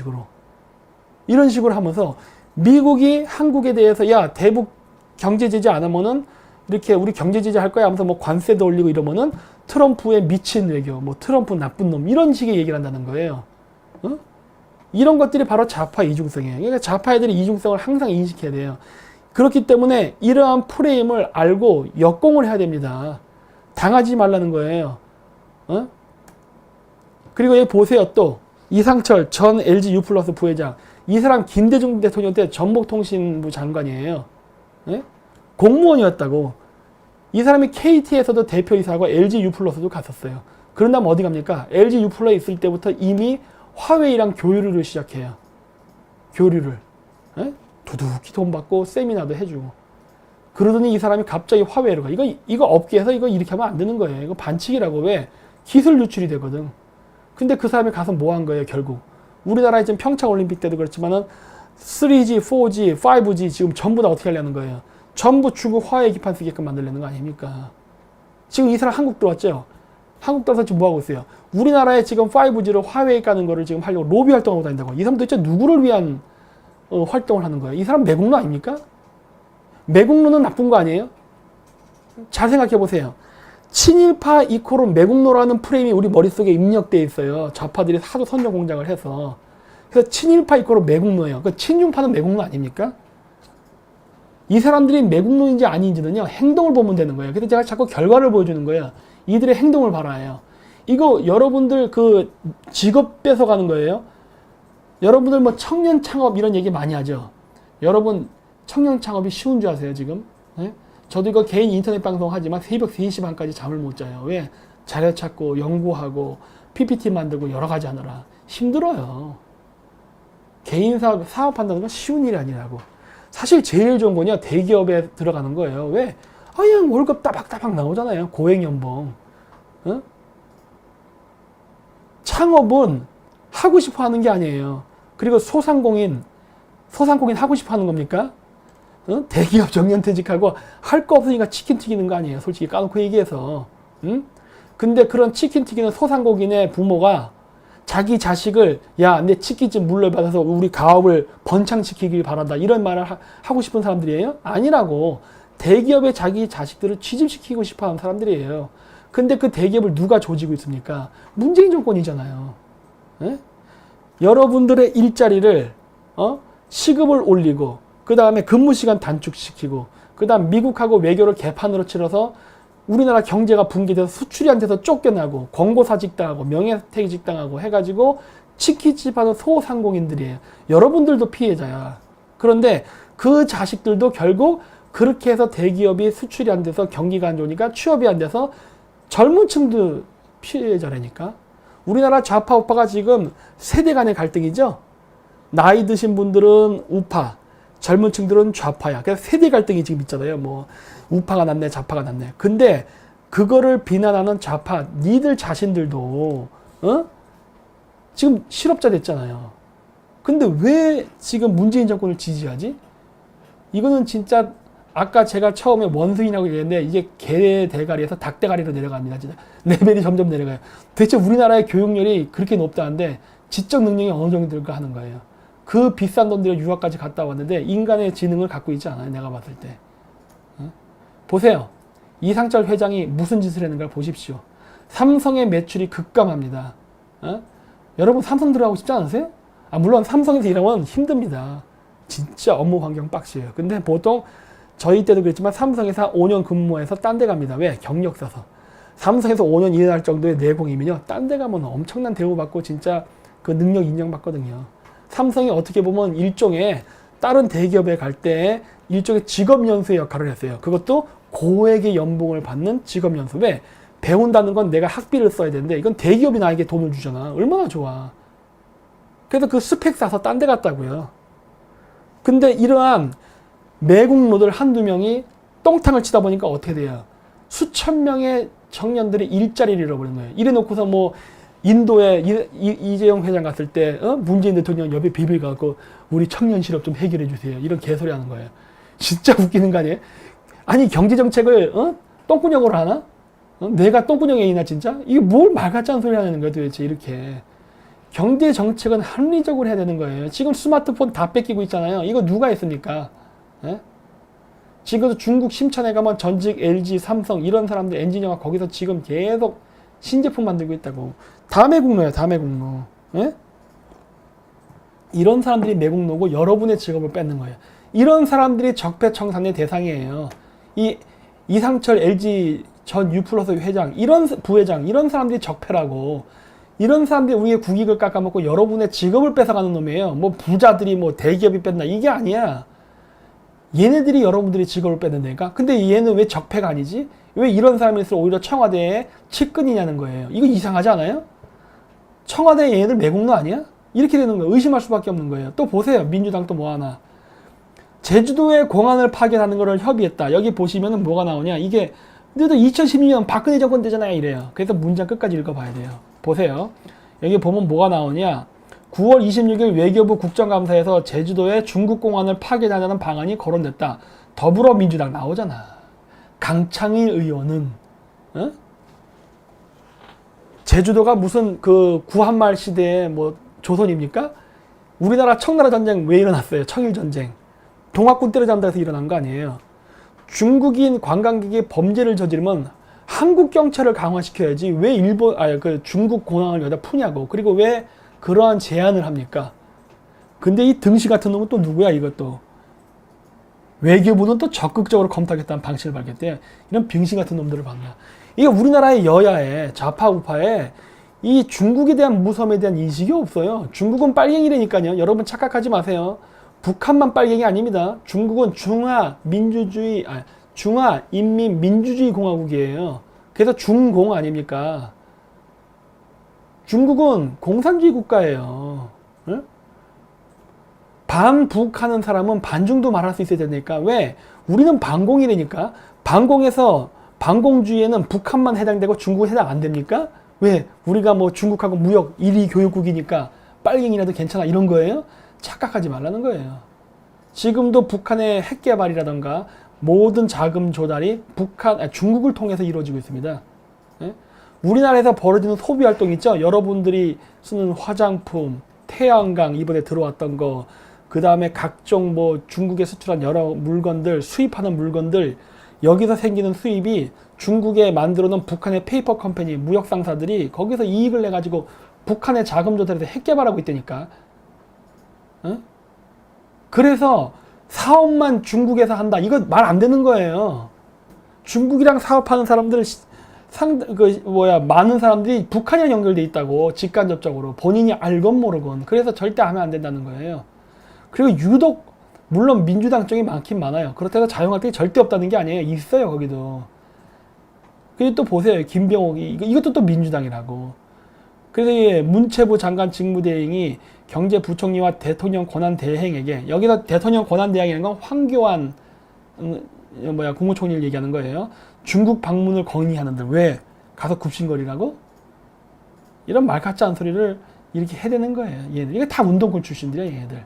Speaker 1: 식으로 하면서 미국이 한국에 대해서 야 대북 경제 제재 안 하면은 이렇게 우리 경제 제재 할 거야 하면서 뭐 관세도 올리고 이러면은 트럼프의 미친 외교, 뭐 트럼프 나쁜 놈 이런 식의 얘기를 한다는 거예요. 이런 것들이 바로 좌파 이중성이에요. 그러니까 좌파 애들이 이중성을 항상 인식해야 돼요. 그렇기 때문에 이러한 프레임을 알고 역공을 해야 됩니다. 당하지 말라는 거예요. 그리고 여기 보세요. 또 이상철 전 LG U+ 부회장, 이 사람 김대중 대통령 때 전북통신부 장관이에요. 공무원이었다고. 이 사람이 KT에서도 대표이사하고 LG U+도 갔었어요. 그런 다음 어디 갑니까? LG U+에 있을 때부터 이미 화웨이랑 교류를 시작해요. 교류를. 두둑히 돈 받고 세미나도 해주고. 그러더니 이 사람이 갑자기 화웨이로 가. 이거 업계에서 이거 이렇게 하면 안 되는 거예요. 이거 반칙이라고. 왜? 기술 유출이 되거든. 근데 그 사람이 가서 뭐 한 거예요, 결국? 우리나라에 지금 평창올림픽 때도 그렇지만은 3G, 4G, 5G 지금 전부 다 어떻게 하려는 거예요? 전부 중국 화웨이 기판 쓰게끔 만들려는 거 아닙니까? 지금 이 사람 한국 들어왔죠? 한국 들어서 지금 뭐 하고 있어요? 우리나라에 지금 5G로 화웨이 까는 거를 지금 하려고 로비 활동하고 다닌다고. 이 사람 도대체 누구를 위한 활동을 하는 거예요? 이 사람 매국노 아닙니까? 매국노는 나쁜 거 아니에요? 잘 생각해 보세요. 친일파 이코로 매국노라는 프레임이 우리 머릿속에 입력되어 있어요. 좌파들이 하도 선전 공작을 해서. 그래서 친일파 이코로 매국노예요. 그 친중파는 매국노 아닙니까? 이 사람들이 매국노인지 아닌지는요, 행동을 보면 되는 거예요. 그래서 제가 자꾸 결과를 보여주는 거예요. 이들의 행동을 봐라요. 이거 여러분들 그 직업 뺏어가는 거예요. 여러분들 뭐 청년 창업 이런 얘기 많이 하죠. 여러분 청년 창업이 쉬운 줄 아세요 지금? 저도 이거 개인 인터넷 방송 하지만 새벽 3시 반까지 잠을 못 자요. 왜? 자료 찾고 연구하고 PPT 만들고 여러 가지 하느라 힘들어요. 개인 사업한다는 건 쉬운 일이 아니라고. 사실 제일 좋은 거냐, 대기업에 들어가는 거예요. 왜? 그냥 월급 따박따박 나오잖아요. 고액연봉. 창업은 하고 싶어 하는 게 아니에요. 그리고 소상공인 하고 싶어 하는 겁니까? 대기업 정년퇴직하고 할 거 없으니까 치킨 튀기는 거 아니에요. 솔직히 까놓고 얘기해서. 근데 그런 치킨 튀기는 소상공인의 부모가 자기 자식을 야, 내 치킨집 물려받아서 우리 가업을 번창시키길 바란다. 이런 말을 하고 싶은 사람들이에요? 아니라고. 대기업에 자기 자식들을 취직시키고 싶어 하는 사람들이에요. 근데 그 대기업을 누가 조지고 있습니까? 문재인 정권이잖아요. 여러분들의 일자리를 시급을 올리고 그 다음에 근무시간 단축시키고 그 다음 미국하고 외교를 개판으로 치러서 우리나라 경제가 붕괴돼서 수출이 안 돼서 쫓겨나고 권고사직 당하고 명예퇴직 당하고 해가지고 치킨집 하는 소상공인들이에요. 여러분들도 피해자야. 그런데 그 자식들도 결국 그렇게 해서 대기업이 수출이 안 돼서 경기가 안 좋으니까 취업이 안 돼서 젊은 층도 피해자라니까. 우리나라 좌파 우파가 지금 세대 간의 갈등이죠. 나이 드신 분들은 우파, 젊은 층들은 좌파야. 그래서 세대 갈등이 지금 있잖아요. 뭐 우파가 낫네, 좌파가 낫네. 근데 그거를 비난하는 좌파, 니들 자신들도 지금 실업자 됐잖아요. 근데 왜 지금 문재인 정권을 지지하지? 이거는 진짜 아까 제가 처음에 원숭이라고 얘기했는데 이게 개 대가리에서 닭 대가리로 내려갑니다. 진짜 레벨이 점점 내려가요. 대체 우리나라의 교육열이 그렇게 높다는데 지적 능력이 어느 정도 될까 하는 거예요. 그 비싼 돈들이 유학까지 갔다 왔는데 인간의 지능을 갖고 있지 않아요. 내가 봤을 때. 보세요. 이상철 회장이 무슨 짓을 했는가 보십시오. 삼성의 매출이 급감합니다. 여러분 삼성 들어가고 싶지 않으세요? 물론 삼성에서 일하면 힘듭니다. 진짜 업무 환경 빡시해요. 근데 보통 저희 때도 그랬지만 삼성에서 5년 근무해서 딴 데 갑니다. 왜? 경력 써서. 삼성에서 5년 일할 정도의 내공이면요. 딴 데 가면 엄청난 대우받고 진짜 그 능력 인정받거든요. 삼성이 어떻게 보면 일종의 다른 대기업에 갈 때 일종의 직업연수의 역할을 했어요. 그것도 고액의 연봉을 받는 직업연수. 왜? 배운다는 건 내가 학비를 써야 되는데 이건 대기업이 나에게 돈을 주잖아. 얼마나 좋아. 그래서 그 스펙 사서 딴 데 갔다고요. 근데 이러한 매국노들 한두 명이 똥탕을 치다 보니까 어떻게 돼요? 수천 명의 청년들이 일자리를 잃어버린 거예요. 이래 놓고서 뭐 인도에 이재용 회장 갔을 때 문재인 대통령 옆에 비빌가고 우리 청년 실업 좀 해결해 주세요. 이런 개소리 하는 거예요. 진짜 웃기는 거 아니에요? 아니 경제 정책을 똥구녕으로 하나? 내가 똥구녕에 있나 진짜? 이게 뭘 말 같지 않은 소리 하는 거야 도대체 이렇게. 경제 정책은 합리적으로 해야 되는 거예요. 지금 스마트폰 다 뺏기고 있잖아요. 이거 누가 했습니까? 예? 지금도 중국 심천에 가면 전직 LG, 삼성 이런 사람들 엔지니어가 거기서 지금 계속 신제품 만들고 있다고. 다 매국노예요. 다 매국노. 예? 이런 사람들이 매국노고 여러분의 직업을 뺏는 거예요. 이런 사람들이 적폐청산의 대상이에요. 이 이상철 LG 전 유플러스 회장, 이런 부회장, 이런 사람들이 적폐라고. 이런 사람들이 우리의 국익을 깎아먹고 여러분의 직업을 뺏어가는 놈이에요. 뭐 부자들이 뭐 대기업이 뺐나 이게 아니야. 얘네들이 여러분들이 직업을 뺏는다니까. 근데 얘는 왜 적폐가 아니지? 왜 이런 사람일수록 오히려 청와대에 측근이냐는 거예요. 이거 이상하지 않아요? 청와대 얘네들 매국노 아니야? 이렇게 되는 거예요. 의심할 수밖에 없는 거예요. 또 보세요. 민주당 또 뭐 하나. 제주도에 공항을 파견하는 거를 협의했다. 여기 보시면은 뭐가 나오냐. 이게 근데도 2016년 박근혜 정권 때잖아요. 이래요. 그래서 문장 끝까지 읽어봐야 돼요. 보세요. 여기 보면 뭐가 나오냐. 9월 26일 외교부 국정감사에서 제주도에 중국 공항을 파견하자는 방안이 거론됐다. 더불어민주당 나오잖아. 강창일 의원은 제주도가 무슨 그 구한말 시대의 뭐 조선입니까? 우리나라 청나라 전쟁 왜 일어났어요? 청일 전쟁. 동학군 때려잡는다 해서 일어난 거 아니에요. 중국인 관광객이 범죄를 저지르면 한국 경찰을 강화시켜야지 왜 중국 공항을 여기다 푸냐고. 그리고 왜 그러한 제안을 합니까? 근데 이 등시 같은 놈은 또 누구야 이것도. 외교부는 또 적극적으로 검토하겠다는 방식을 밝혔대요. 이런 빙신 같은 놈들을 봤나. 이게 우리나라의 여야에 좌파 우파에 이 중국에 대한 무섬에 대한 인식이 없어요. 중국은 빨갱이라니까요. 여러분 착각하지 마세요. 북한만 빨갱이 아닙니다. 중국은 중화인민민주주의 공화국이에요. 그래서 중공 아닙니까? 중국은 공산주의 국가예요. 응? 반북하는 사람은 반중도 말할 수 있어야 되니까. 왜? 우리는 반공이라니까. 반공주의에는 북한만 해당되고 중국은 해당 안 됩니까? 왜? 우리가 뭐 중국하고 무역 1위 교역국이니까 빨갱이라도 괜찮아 이런 거예요? 착각하지 말라는 거예요. 지금도 북한의 핵 개발이라던가 모든 자금 조달이 중국을 통해서 이루어지고 있습니다. 예? 우리나라에서 벌어지는 소비 활동 있죠? 여러분들이 쓰는 화장품, 태양광 이번에 들어왔던 거, 그 다음에 각종 뭐 중국에 수출한 여러 물건들, 수입하는 물건들, 여기서 생기는 수입이 중국에 만들어 놓은 북한의 페이퍼 컴퍼니, 무역 상사들이 거기서 이익을 내가지고 북한의 자금 조달에서 핵 개발하고 있다니까. 어? 그래서 사업만 중국에서 한다. 이거 말 안 되는 거예요. 중국이랑 사업하는 사람들 많은 사람들이 북한이랑 연결돼 있다고. 직간접적으로 본인이 알건 모르건. 그래서 절대 하면 안 된다는 거예요. 그리고 유독 물론 민주당 쪽이 많긴 많아요. 그렇다고 자유한국당이 절대 없다는 게 아니에요. 있어요 거기도. 그리고 또 보세요. 김병옥이 이것도 또 민주당이라고. 그래서 문체부 장관 직무대행이 경제부총리와 대통령 권한대행에게, 여기서 대통령 권한대행이라는 건 황교안 국무총리를 얘기하는 거예요. 중국 방문을 건의하는데 왜 가서 굽신거리라고? 이런 말 같지 않은 소리를 이렇게 해대는 거예요. 얘들. 이게 다 운동권 출신들이야 얘들.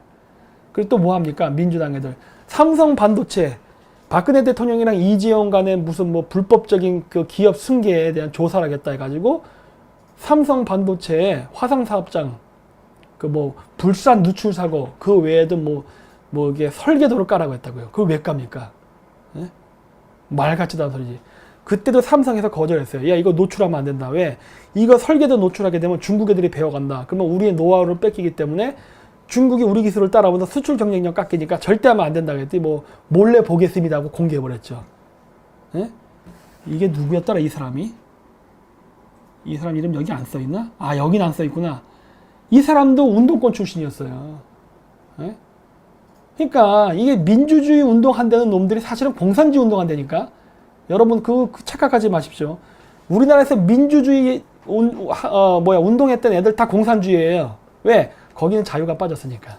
Speaker 1: 그리고 또 뭐 합니까? 민주당 애들. 삼성 반도체 박근혜 대통령이랑 이재용 간의 무슨 뭐 불법적인 그 기업 승계에 대한 조사를 하겠다 해가지고 삼성 반도체에 화상 사업장 그 뭐 불산 누출 사고 그 외에도 뭐 이게 설계도를 까라고 했다고요. 그걸 왜 깝니까? 예? 말 같지도 않은 소리지. 그때도 삼성에서 거절했어요. 야 이거 노출하면 안 된다. 왜? 이거 설계도 노출하게 되면 중국 애들이 배워간다. 그러면 우리의 노하우를 뺏기기 때문에 중국이 우리 기술을 따라오면서 수출 경쟁력 깎이니까 절대 하면 안 된다 그랬더니 뭐 몰래 보겠습니다 하고 공개해버렸죠. 예? 이게 누구였더라 이 사람이? 이 사람 이름 여기 안 써있나? 아 여긴 안 써있구나. 이 사람도 운동권 출신이었어요. 예? 그러니까 이게 민주주의 운동한다는 놈들이 사실은 공산주의 운동한다니까. 여러분 그 착각하지 마십시오. 우리나라에서 민주주의 운동했던 애들 다 공산주의예요. 왜? 거기는 자유가 빠졌으니까.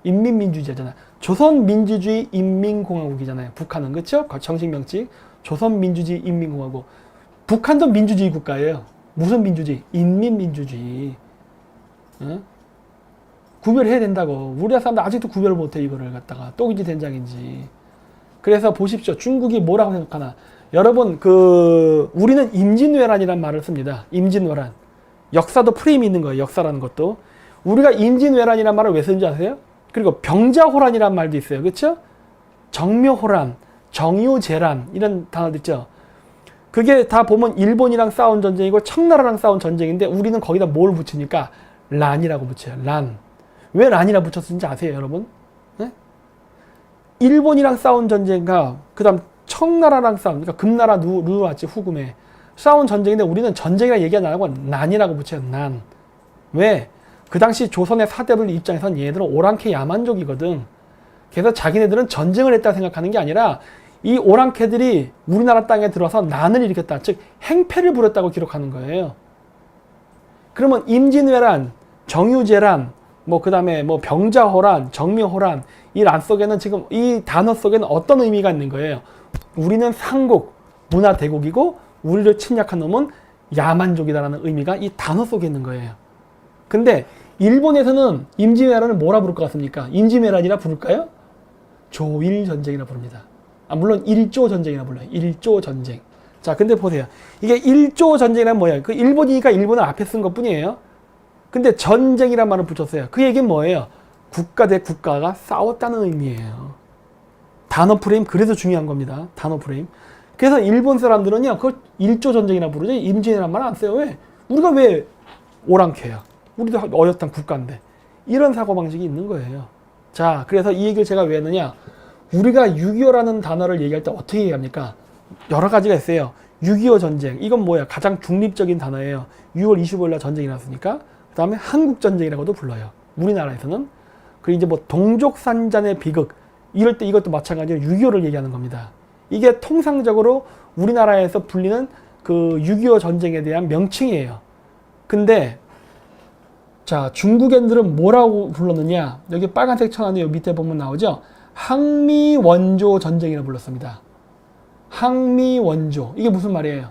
Speaker 1: 인민민주주의잖아. 조선민주주의 인민공화국이잖아요. 북한은. 그쵸? 정식 명칭. 조선민주주의 인민공화국. 북한도 민주주의 국가예요. 무슨 민주주의? 인민민주주의. 어? 구별해야 된다고. 우리나라 사람들 아직도 구별을 못해, 이거를 갖다가. 똑인지 된장인지. 그래서 보십시오. 중국이 뭐라고 생각하나. 여러분, 우리는 임진왜란이라는 말을 씁니다. 임진왜란. 역사도 프레임이 있는 거예요. 역사라는 것도. 우리가 임진왜란이라는 말을 왜 쓰는지 아세요? 그리고 병자호란이라는 말도 있어요. 그렇죠? 정묘호란, 정유재란 이런 단어들 있죠. 그게 다 보면 일본이랑 싸운 전쟁이고 청나라랑 싸운 전쟁인데 우리는 거기다 뭘 붙이니까 란이라고 붙여요. 란. 왜 란이라 붙였는지 아세요, 여러분? 네? 일본이랑 싸운 전쟁과 그 다음 청나라랑 싸운, 그러니까 금나라 누르왔지, 후금에 싸운 전쟁인데 우리는 전쟁이라 얘기 안 하고 난이라고 붙여요. 난. 왜? 그 당시 조선의 사대부들 입장에선 얘네들은 오랑캐 야만족이거든. 그래서 자기네들은 전쟁을 했다고 생각하는 게 아니라 이 오랑캐들이 우리나라 땅에 들어서 난을 일으켰다. 즉 행패를 부렸다고 기록하는 거예요. 그러면 임진왜란, 정유재란, 그 다음에 병자호란, 정묘호란, 이 란 속에는 지금 이 단어 속에는 어떤 의미가 있는 거예요? 우리는 상국, 문화대국이고 우리를 침략한 놈은 야만족이다라는 의미가 이 단어 속에 있는 거예요. 근데 일본에서는 임진왜란을 뭐라 부를 것 같습니까? 임진왜란이라 부를까요? 조일전쟁이라 부릅니다. 물론 일조 전쟁이라 불러요. 일조 전쟁. 자, 근데 보세요. 이게 일조 전쟁이란 뭐예요? 그 일본이니까 일본을 앞에 쓴 것 뿐이에요. 근데 전쟁이란 말을 붙였어요. 그 얘기는 뭐예요? 국가 대 국가가 싸웠다는 의미예요. 단어 프레임 그래서 중요한 겁니다. 단어 프레임. 그래서 일본 사람들은요, 그걸 일조 전쟁이라 부르죠. 임진왜란 말 안 써요. 왜? 우리가 왜 오랑캐야? 우리도 어엿한 국가인데. 이런 사고방식이 있는 거예요. 자, 그래서 이 얘기를 제가 왜 했느냐? 우리가 6.25라는 단어를 얘기할 때 어떻게 얘기합니까? 여러 가지가 있어요. 6.25 전쟁. 이건 뭐야? 가장 중립적인 단어예요. 6월 25일 날 전쟁이 났으니까. 그 다음에 한국전쟁이라고도 불러요. 우리나라에서는. 그리고 이제 동족산잔의 비극. 이럴 때 이것도 마찬가지로 6.25를 얘기하는 겁니다. 이게 통상적으로 우리나라에서 불리는 그 6.25 전쟁에 대한 명칭이에요. 근데 자, 중국인들은 뭐라고 불렀느냐? 여기 빨간색 천 안에 밑에 보면 나오죠? 항미원조 전쟁이라고 불렀습니다. 항미원조. 이게 무슨 말이에요?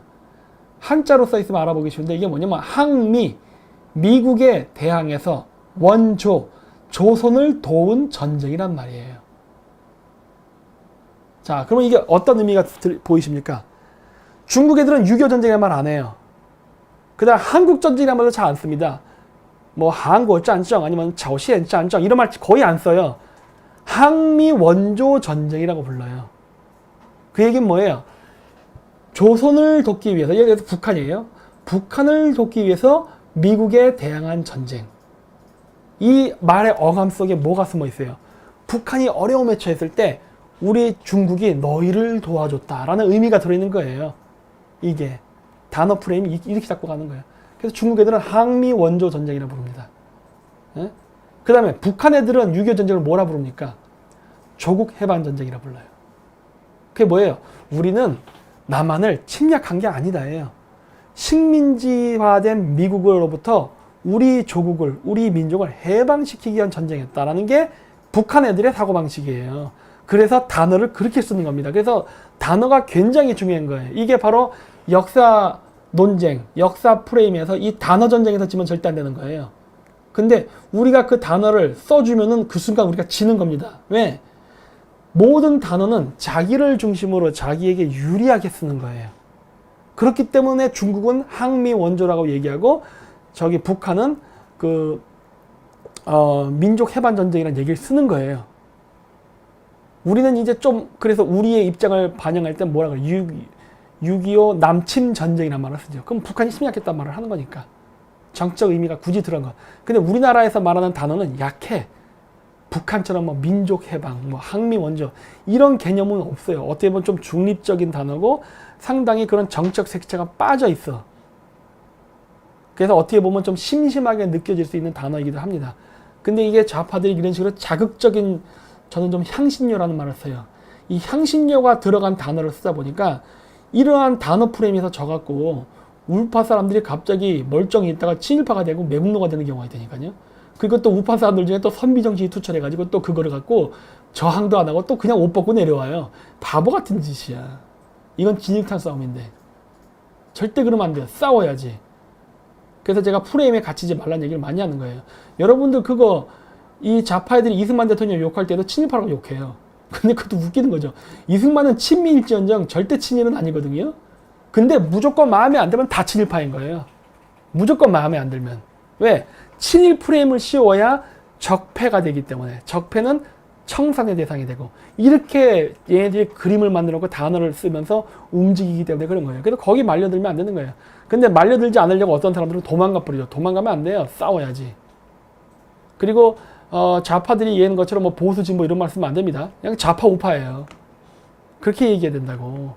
Speaker 1: 한자로 써 있으면 알아보기 쉬운데 이게 뭐냐면 항미, 미국에 대항해서 원조, 조선을 도운 전쟁이란 말이에요. 자, 그러면 이게 어떤 의미가 보이십니까? 중국 애들은 6.25 전쟁이란 말 안 해요. 그 다음 한국 전쟁이란 말도 잘 안 씁니다. 한국 짠정 아니면朝鲜 짠정 이런 말 거의 안 써요. 항미 원조 전쟁이라고 불러요. 그 얘기는 뭐예요? 조선을 돕기 위해서, 예를 들어서 북한이에요. 북한을 돕기 위해서 미국에 대항한 전쟁. 이 말의 어감 속에 뭐가 숨어 있어요? 북한이 어려움에 처했을 때 우리 중국이 너희를 도와줬다라는 의미가 들어있는 거예요. 이게 단어 프레임이 이렇게 잡고 가는 거예요. 그래서 중국 애들은 항미 원조 전쟁이라고 부릅니다. 예? 그 다음에 북한 애들은 6.25 전쟁을 뭐라 부릅니까? 조국 해방 전쟁이라 불러요. 그게 뭐예요? 우리는 남한을 침략한 게 아니다예요. 식민지화된 미국으로부터 우리 조국을, 우리 민족을 해방시키기 위한 전쟁이었다라는 게 북한 애들의 사고방식이에요. 그래서 단어를 그렇게 쓰는 겁니다. 그래서 단어가 굉장히 중요한 거예요. 이게 바로 역사 논쟁, 역사 프레임에서 이 단어 전쟁에서 지면 절대 안 되는 거예요. 근데 우리가 그 단어를 써주면은 그 순간 우리가 지는 겁니다. 왜? 모든 단어는 자기를 중심으로 자기에게 유리하게 쓰는 거예요. 그렇기 때문에 중국은 항미 원조라고 얘기하고 저기 북한은 민족 해방 전쟁이라는 얘기를 쓰는 거예요. 우리는 이제 좀 그래서 우리의 입장을 반영할 때 뭐라 그래요? 6.25 남침 전쟁이라는 말을 쓰죠. 그럼 북한이 침략했다는 말을 하는 거니까. 정적 의미가 굳이 들어간 거. 근데 우리나라에서 말하는 단어는 약해. 북한처럼 민족 해방, 항미 원조 이런 개념은 없어요. 어떻게 보면 좀 중립적인 단어고 상당히 그런 정적 색채가 빠져 있어. 그래서 어떻게 보면 좀 심심하게 느껴질 수 있는 단어이기도 합니다. 근데 이게 좌파들이 이런 식으로 자극적인, 저는 좀 향신료라는 말을 써요. 이 향신료가 들어간 단어를 쓰다 보니까 이러한 단어 프레임에서 져갖고 우파 사람들이 갑자기 멀쩡히 있다가 친일파가 되고 매국노가 되는 경우가 있다니까요. 그리고 또 우파 사람들 중에 또 선비정신이 투철해가지고 또 그거를 갖고 저항도 안 하고 또 그냥 옷 벗고 내려와요. 바보 같은 짓이야. 이건 진흙탕 싸움인데. 절대 그러면 안 돼요. 싸워야지. 그래서 제가 프레임에 갇히지 말라는 얘기를 많이 하는 거예요. 여러분들 그거 이 좌파애들이 이승만 대통령 욕할 때도 친일파라고 욕해요. 근데 그것도 웃기는 거죠. 이승만은 친미일지언정 절대 친일은 아니거든요. 근데 무조건 마음에 안 들면 다 친일파인 거예요. 무조건 마음에 안 들면. 왜? 친일 프레임을 씌워야 적폐가 되기 때문에. 적폐는 청산의 대상이 되고, 이렇게 얘네들이 그림을 만들어 놓고 단어를 쓰면서 움직이기 때문에 그런 거예요. 그래서 거기 말려들면 안 되는 거예요. 근데 말려들지 않으려고 어떤 사람들은 도망가 버리죠. 도망가면 안 돼요. 싸워야지. 그리고 좌파들이 얘는 것처럼 뭐 보수 진보 이런 말 쓰면 안 됩니다. 그냥 좌파 우파예요. 그렇게 얘기해야 된다고.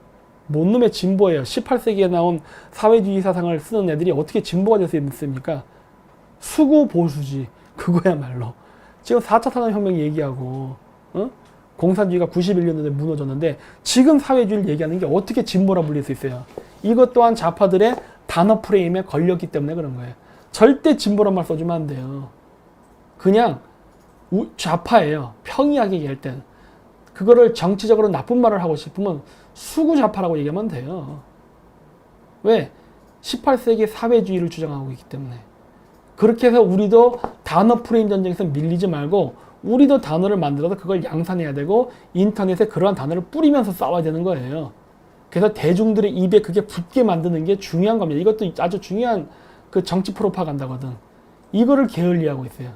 Speaker 1: 뭔 놈의 진보예요. 18세기에 나온 사회주의 사상을 쓰는 애들이 어떻게 진보가 될 수 있습니까? 수구 보수지. 그거야말로. 지금 4차 산업혁명 얘기하고, 공산주의가 91년도에 무너졌는데, 지금 사회주의를 얘기하는 게 어떻게 진보라 불릴 수 있어요? 이것 또한 좌파들의 단어 프레임에 걸렸기 때문에 그런 거예요. 절대 진보란 말 써주면 안 돼요. 그냥 좌파예요. 평이하게 얘기할 땐. 그거를 정치적으로 나쁜 말을 하고 싶으면 수구 좌파라고 얘기하면 돼요. 왜? 18세기 사회주의를 주장하고 있기 때문에. 그렇게 해서 우리도 단어 프레임 전쟁에서 밀리지 말고 우리도 단어를 만들어서 그걸 양산해야 되고 인터넷에 그러한 단어를 뿌리면서 싸워야 되는 거예요. 그래서 대중들의 입에 그게 붙게 만드는 게 중요한 겁니다. 이것도 아주 중요한 그 정치 프로파간다거든. 이거를 게을리하고 있어요.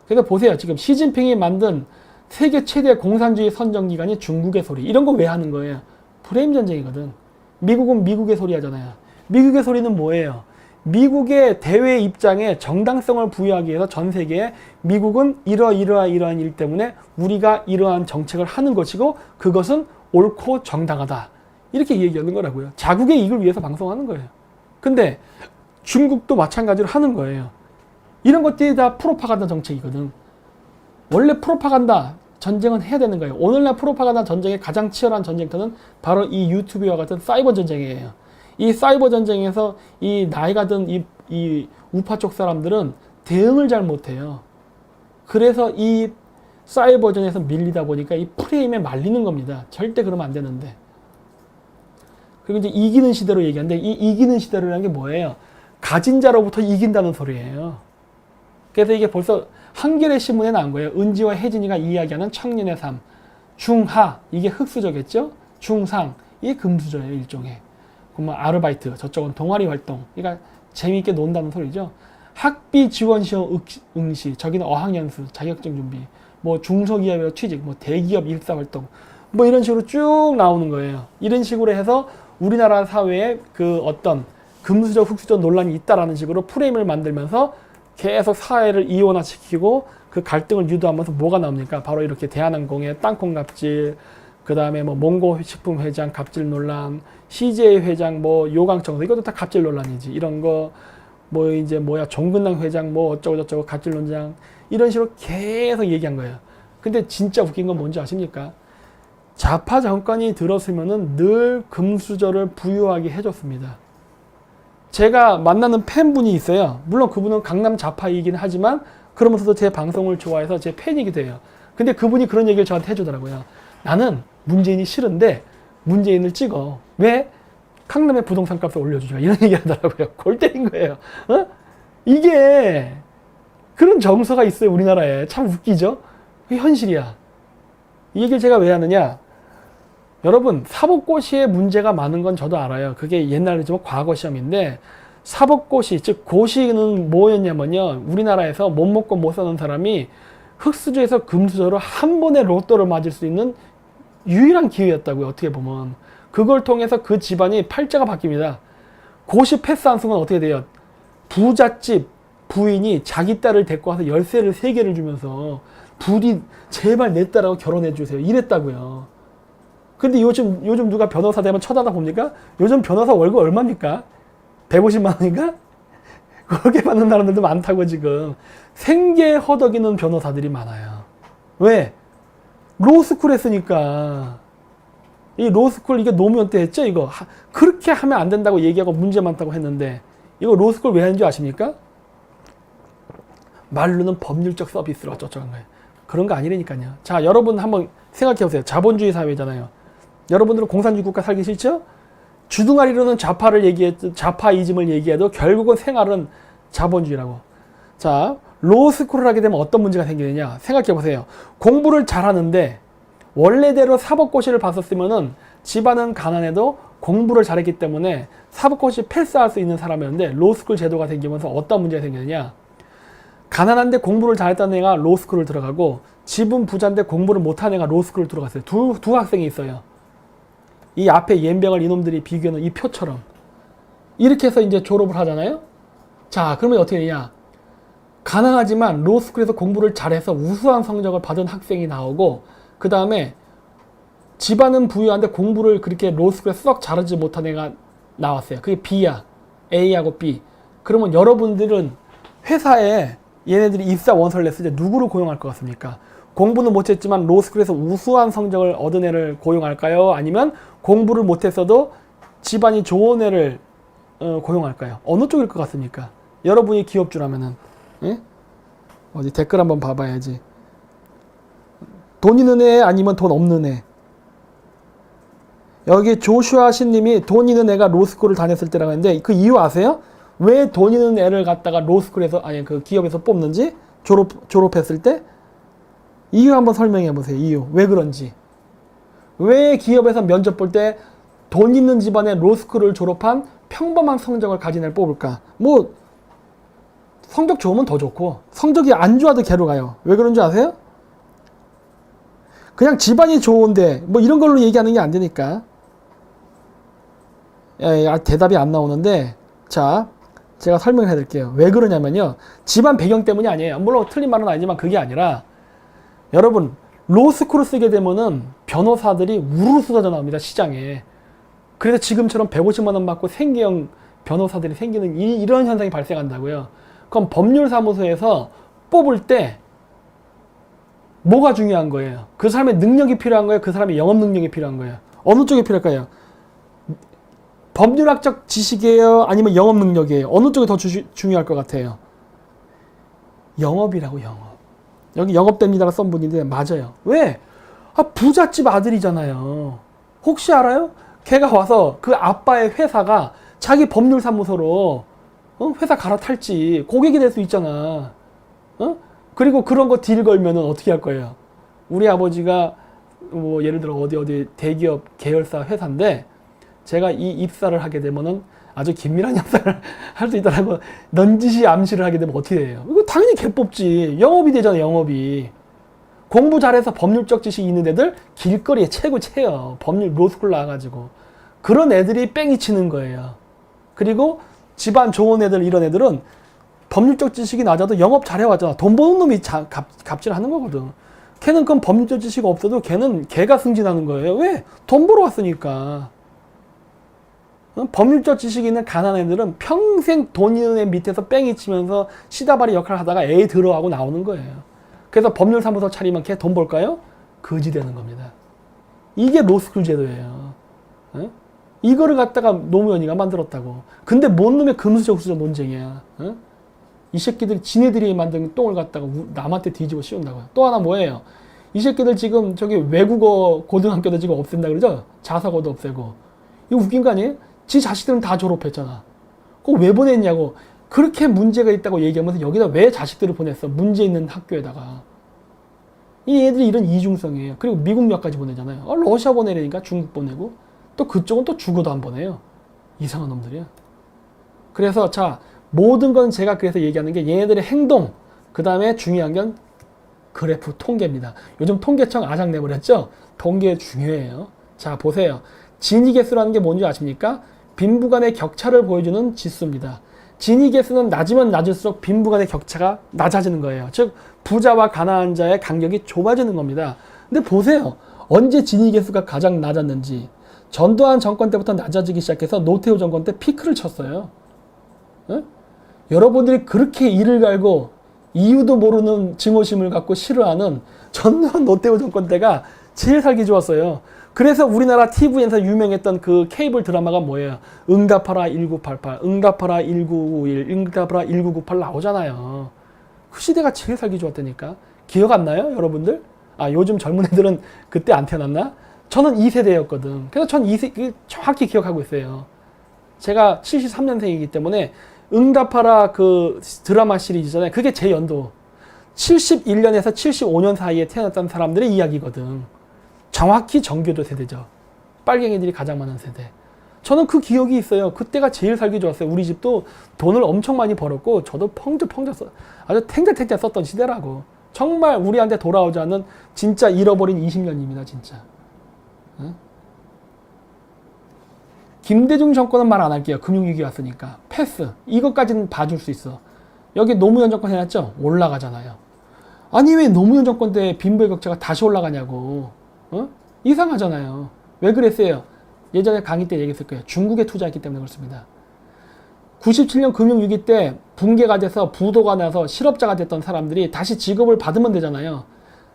Speaker 1: 그래서 보세요. 지금 시진핑이 만든 세계 최대 공산주의 선정기관이 중국의 소리. 이런 거 왜 하는 거예요? 프레임 전쟁이거든. 미국은 미국의 소리 하잖아요. 미국의 소리는 뭐예요? 미국의 대외 입장에 정당성을 부여하기 위해서 전 세계에 미국은 이러한 일 때문에 우리가 이러한 정책을 하는 것이고 그것은 옳고 정당하다. 이렇게 얘기하는 거라고요. 자국의 이익을 위해서 방송하는 거예요. 근데 중국도 마찬가지로 하는 거예요. 이런 것들이 다 프로파간다 정책이거든. 원래 프로파간다 전쟁은 해야 되는 거예요. 오늘날 프로파간다 전쟁의 가장 치열한 전쟁터는 바로 이 유튜브와 같은 사이버 전쟁이에요. 이 사이버 전쟁에서 이 나이가 든 이 우파 쪽 사람들은 대응을 잘 못해요. 그래서 이 사이버전에서 밀리다 보니까 이 프레임에 말리는 겁니다. 절대 그러면 안 되는데. 그리고 이제 이기는 시대로 얘기하는데 이 이기는 시대로라는 게 뭐예요? 가진 자로부터 이긴다는 소리예요. 그래서 이게 벌써 한겨레 신문에 나온 거예요. 은지와 혜진이가 이야기하는 청년의 삶. 중하, 이게 흑수저겠죠? 중상, 이게 금수저예요, 일종의. 그러면 아르바이트, 저쪽은 동아리 활동. 그러니까 재미있게 논다는 소리죠. 학비 지원 시험 응시, 저기는 어학연수, 자격증 준비, 뭐 중소기업의 취직, 뭐 대기업 일사활동, 뭐 이런 식으로 쭉 나오는 거예요. 이런 식으로 해서 우리나라 사회에 그 어떤 금수저, 흑수저 논란이 있다라는 식으로 프레임을 만들면서 계속 사회를 이원화시키고 그 갈등을 유도하면서 뭐가 나옵니까? 바로 이렇게 대한항공의 땅콩 갑질, 그 다음에 뭐 몽고 식품 회장 갑질 논란, CJ 회장 뭐 요강청소, 이것도 다 갑질 논란이지. 이런 거 뭐 이제 뭐야 종근당 회장 뭐 어쩌고 저쩌고 갑질 논장, 이런 식으로 계속 얘기한 거예요. 근데 진짜 웃긴 건 뭔지 아십니까? 좌파 정권이 들었으면은 늘 금수저를 부유하게 해줬습니다. 제가 만나는 팬분이 있어요. 물론 그분은 강남 좌파이긴 하지만 그러면서도 제 방송을 좋아해서 제 팬이기도 해요. 근데 그분이 그런 얘기를 저한테 해주더라고요. 나는 문재인이 싫은데 문재인을 찍어. 왜? 강남의 부동산 값을 올려주죠. 이런 얘기 하더라고요. 골 때린 거예요. 이게 그런 정서가 있어요. 우리나라에. 참 웃기죠? 그게 현실이야. 이 얘기를 제가 왜 하느냐? 여러분, 사법고시에 문제가 많은 건 저도 알아요. 그게 옛날이지만 과거 시험인데, 사법고시, 즉 고시는 뭐였냐면요, 우리나라에서 못 먹고 못 사는 사람이 흑수저에서 금수저로 한 번에 로또를 맞을 수 있는 유일한 기회였다고요. 어떻게 보면 그걸 통해서 그 집안이 팔자가 바뀝니다. 고시 패스한 순간 어떻게 돼요? 부잣집 부인이 자기 딸을 데리고 와서 열쇠를 3개를 주면서 부디 제발 내 딸하고 결혼해 주세요, 이랬다고요. 근데 요즘 누가 변호사 되면 쳐다다 봅니까? 요즘 변호사 월급 얼마입니까? 150만 원인가? 그렇게 받는 사람들도 많다고. 지금 생계 허덕이는 변호사들이 많아요. 왜? 로스쿨 했으니까. 이 로스쿨 이게 노무현 때 했죠? 이거 그렇게 하면 안 된다고 얘기하고 문제 많다고 했는데, 이거 로스쿨 왜 하는지 아십니까? 말로는 법률적 서비스로 어쩌고 한 거예요. 그런 거 아니라니까요. 자, 여러분 한번 생각해 보세요. 자본주의 사회잖아요. 여러분들은 공산주의 국가 살기 싫죠? 주둥아리로는 좌파이즘을 얘기해도 결국은 생활은 자본주의라고. 자, 로스쿨을 하게 되면 어떤 문제가 생기느냐? 생각해 보세요. 공부를 잘하는데 원래대로 사법고시를 봤었으면은 집안은 가난해도 공부를 잘했기 때문에 사법고시 패스할 수 있는 사람이었는데 로스쿨 제도가 생기면서 어떤 문제가 생기느냐? 가난한데 공부를 잘했다는 애가 로스쿨을 들어가고 집은 부자인데 공부를 못한 애가 로스쿨을 들어갔어요. 두 학생이 있어요. 이 앞에 연병을 이놈들이 비교하는 이 표처럼 이렇게 해서 이제 졸업을 하잖아요. 자, 그러면 어떻게 되냐? 가난하지만 로스쿨에서 공부를 잘해서 우수한 성적을 받은 학생이 나오고, 그 다음에 집안은 부유한데 공부를 그렇게 로스쿨에 썩 잘하지 못한 애가 나왔어요. 그게 B야. A하고 B. 그러면 여러분들은 회사에 얘네들이 입사 원서를 냈을 때 누구를 고용할 것 같습니까? 공부는 못했지만 로스쿨에서 우수한 성적을 얻은 애를 고용할까요? 아니면 공부를 못했어도 집안이 좋은 애를 고용할까요? 어느 쪽일 것 같습니까? 여러분이 기업주라면은. 예? 어디 댓글 한번 봐봐야지. 돈 있는 애 아니면 돈 없는 애. 여기 조슈아 신님이 돈 있는 애가 로스쿨을 다녔을 때라고 했는데 그 이유 아세요? 왜 돈 있는 애를 갖다가 로스쿨에서 아니 그 기업에서 뽑는지 졸업했을 때 이유 한번 설명해 보세요. 이유 왜 그런지. 왜 기업에서 면접 볼 때 돈 있는 집안의 로스쿨을 졸업한 평범한 성적을 가진 애를 뽑을까? 뭐 성적 좋으면 더 좋고 성적이 안 좋아도 걔로 가요. 왜 그런지 아세요? 그냥 집안이 좋은데 뭐 이런 걸로 얘기하는 게 안 되니까. 대답이 안 나오는데 자 제가 설명을 해드릴게요. 왜 그러냐면요. 집안 배경 때문이 아니에요. 물론 틀린 말은 아니지만 그게 아니라 여러분 로스쿨을 쓰게 되면은 변호사들이 우르르 쏟아져 나옵니다. 시장에. 그래서 지금처럼 150만 원 받고 생계형 변호사들이 생기는 이런 현상이 발생한다고요. 그럼 법률사무소에서 뽑을 때 뭐가 중요한 거예요? 그 사람의 능력이 필요한 거예요? 그 사람의 영업 능력이 필요한 거예요? 어느 쪽이 필요할까요? 법률학적 지식이에요? 아니면 영업 능력이에요? 어느 쪽이 더 중요할 것 같아요? 영업이라고, 영업. 여기 영업됩니다라고 썬 분인데 맞아요. 왜? 부잣집 아들이잖아요. 혹시 알아요? 걔가 와서 그 아빠의 회사가 자기 법률사무소로 회사 갈아탈지 고객이 될 수 있잖아. 그리고 그런 거 딜 걸면은 어떻게 할 거예요? 우리 아버지가 뭐 예를 들어 어디 대기업 계열사 회사인데 제가 이 입사를 하게 되면은 아주 긴밀한 협상을 할 수 있다라고 넌지시 암시를 하게 되면 어떻게 돼요? 이거 당연히 개 뽑지. 영업이 되잖아, 영업이. 공부 잘해서 법률적 지식이 있는 애들 길거리에 채고 채요. 법률 로스쿨 나와가지고. 그런 애들이 뺑이 치는 거예요. 그리고 집안 좋은 애들, 이런 애들은 법률적 지식이 낮아도 영업 잘해왔잖아. 돈 버는 놈이 갑질하는 거거든. 걔는 그럼 법률적 지식이 없어도 걔가 승진하는 거예요. 왜? 돈 벌어 왔으니까. 법률적 지식이 있는 가난한 애들은 평생 돈 있는 애 밑에서 뺑이 치면서 시다바리 역할을 하다가 애 들어가고 나오는 거예요. 그래서 법률사무소 차리면 걔 돈 벌까요? 거지 되는 겁니다. 이게 로스쿨 제도예요. 이거를 갖다가 노무현이가 만들었다고. 근데 뭔 놈의 금수저수저 논쟁이야. 이 새끼들 지네들이 만든 똥을 갖다가 남한테 뒤집어 씌운다고요. 또 하나 뭐예요? 이 새끼들 지금 저기 외국어 고등학교도 지금 없앤다 그러죠? 자사고도 없애고. 이거 웃긴 거 아니에요? 지 자식들은 다 졸업했잖아. 그거 왜 보냈냐고. 그렇게 문제가 있다고 얘기하면서 여기다 왜 자식들을 보냈어? 문제 있는 학교에다가. 이 애들이 이런 이중성이에요. 그리고 미국 역까지 보내잖아요. 러시아 보내려니까 중국 보내고 또 그쪽은 또 죽어도 안 보내요. 이상한 놈들이야. 그래서 자 모든 건 제가 그래서 얘기하는 게 얘네들의 행동, 그 다음에 중요한 건 그래프 통계입니다. 요즘 통계청 아작 내버렸죠? 통계 중요해요. 자 보세요. 진위계수라는 게 뭔지 아십니까? 빈부간의 격차를 보여주는 지수입니다. 진위계수는 낮으면 낮을수록 빈부간의 격차가 낮아지는 거예요. 즉 부자와 가난한 자의 간격이 좁아지는 겁니다. 근데 보세요. 언제 진위계수가 가장 낮았는지. 전두환 정권 때부터 낮아지기 시작해서 노태우 정권 때 피크를 쳤어요. 여러분들이 그렇게 이를 갈고 이유도 모르는 증오심을 갖고 싫어하는 전두환 노태우 정권 때가 제일 살기 좋았어요. 그래서 우리나라 TV에서 유명했던 그 케이블 드라마가 뭐예요? 응답하라 1988, 응답하라 1991, 응답하라 1998 나오잖아요. 그 시대가 제일 살기 좋았다니까. 기억 안 나요, 여러분들? 요즘 젊은 애들은 그때 안 태어났나? 저는 2세대였거든. 그래서 전 정확히 기억하고 있어요. 제가 73년생이기 때문에 응답하라 그 드라마 시리즈잖아요. 그게 제 연도. 71년에서 75년 사이에 태어났던 사람들의 이야기거든. 정확히 정교도 세대죠. 빨갱이들이 가장 많은 세대. 저는 그 기억이 있어요. 그때가 제일 살기 좋았어요. 우리 집도 돈을 엄청 많이 벌었고 저도 펑적펑적 아주 탱자탱자 썼던 시대라고. 정말 우리한테 돌아오지 않는 진짜 잃어버린 20년입니다. 진짜. 응? 김대중 정권은 말 안 할게요. 금융위기 왔으니까. 패스. 이것까지는 봐줄 수 있어. 여기 노무현 정권 해놨죠? 올라가잖아요. 아니 왜 노무현 정권 때 빈부의 격차가 다시 올라가냐고. 어? 이상하잖아요. 왜 그랬어요? 예전에 강의 때 얘기했을 거예요. 중국에 투자했기 때문에 그렇습니다. 97년 금융위기 때 붕괴가 돼서 부도가 나서 실업자가 됐던 사람들이 다시 직업을 받으면 되잖아요.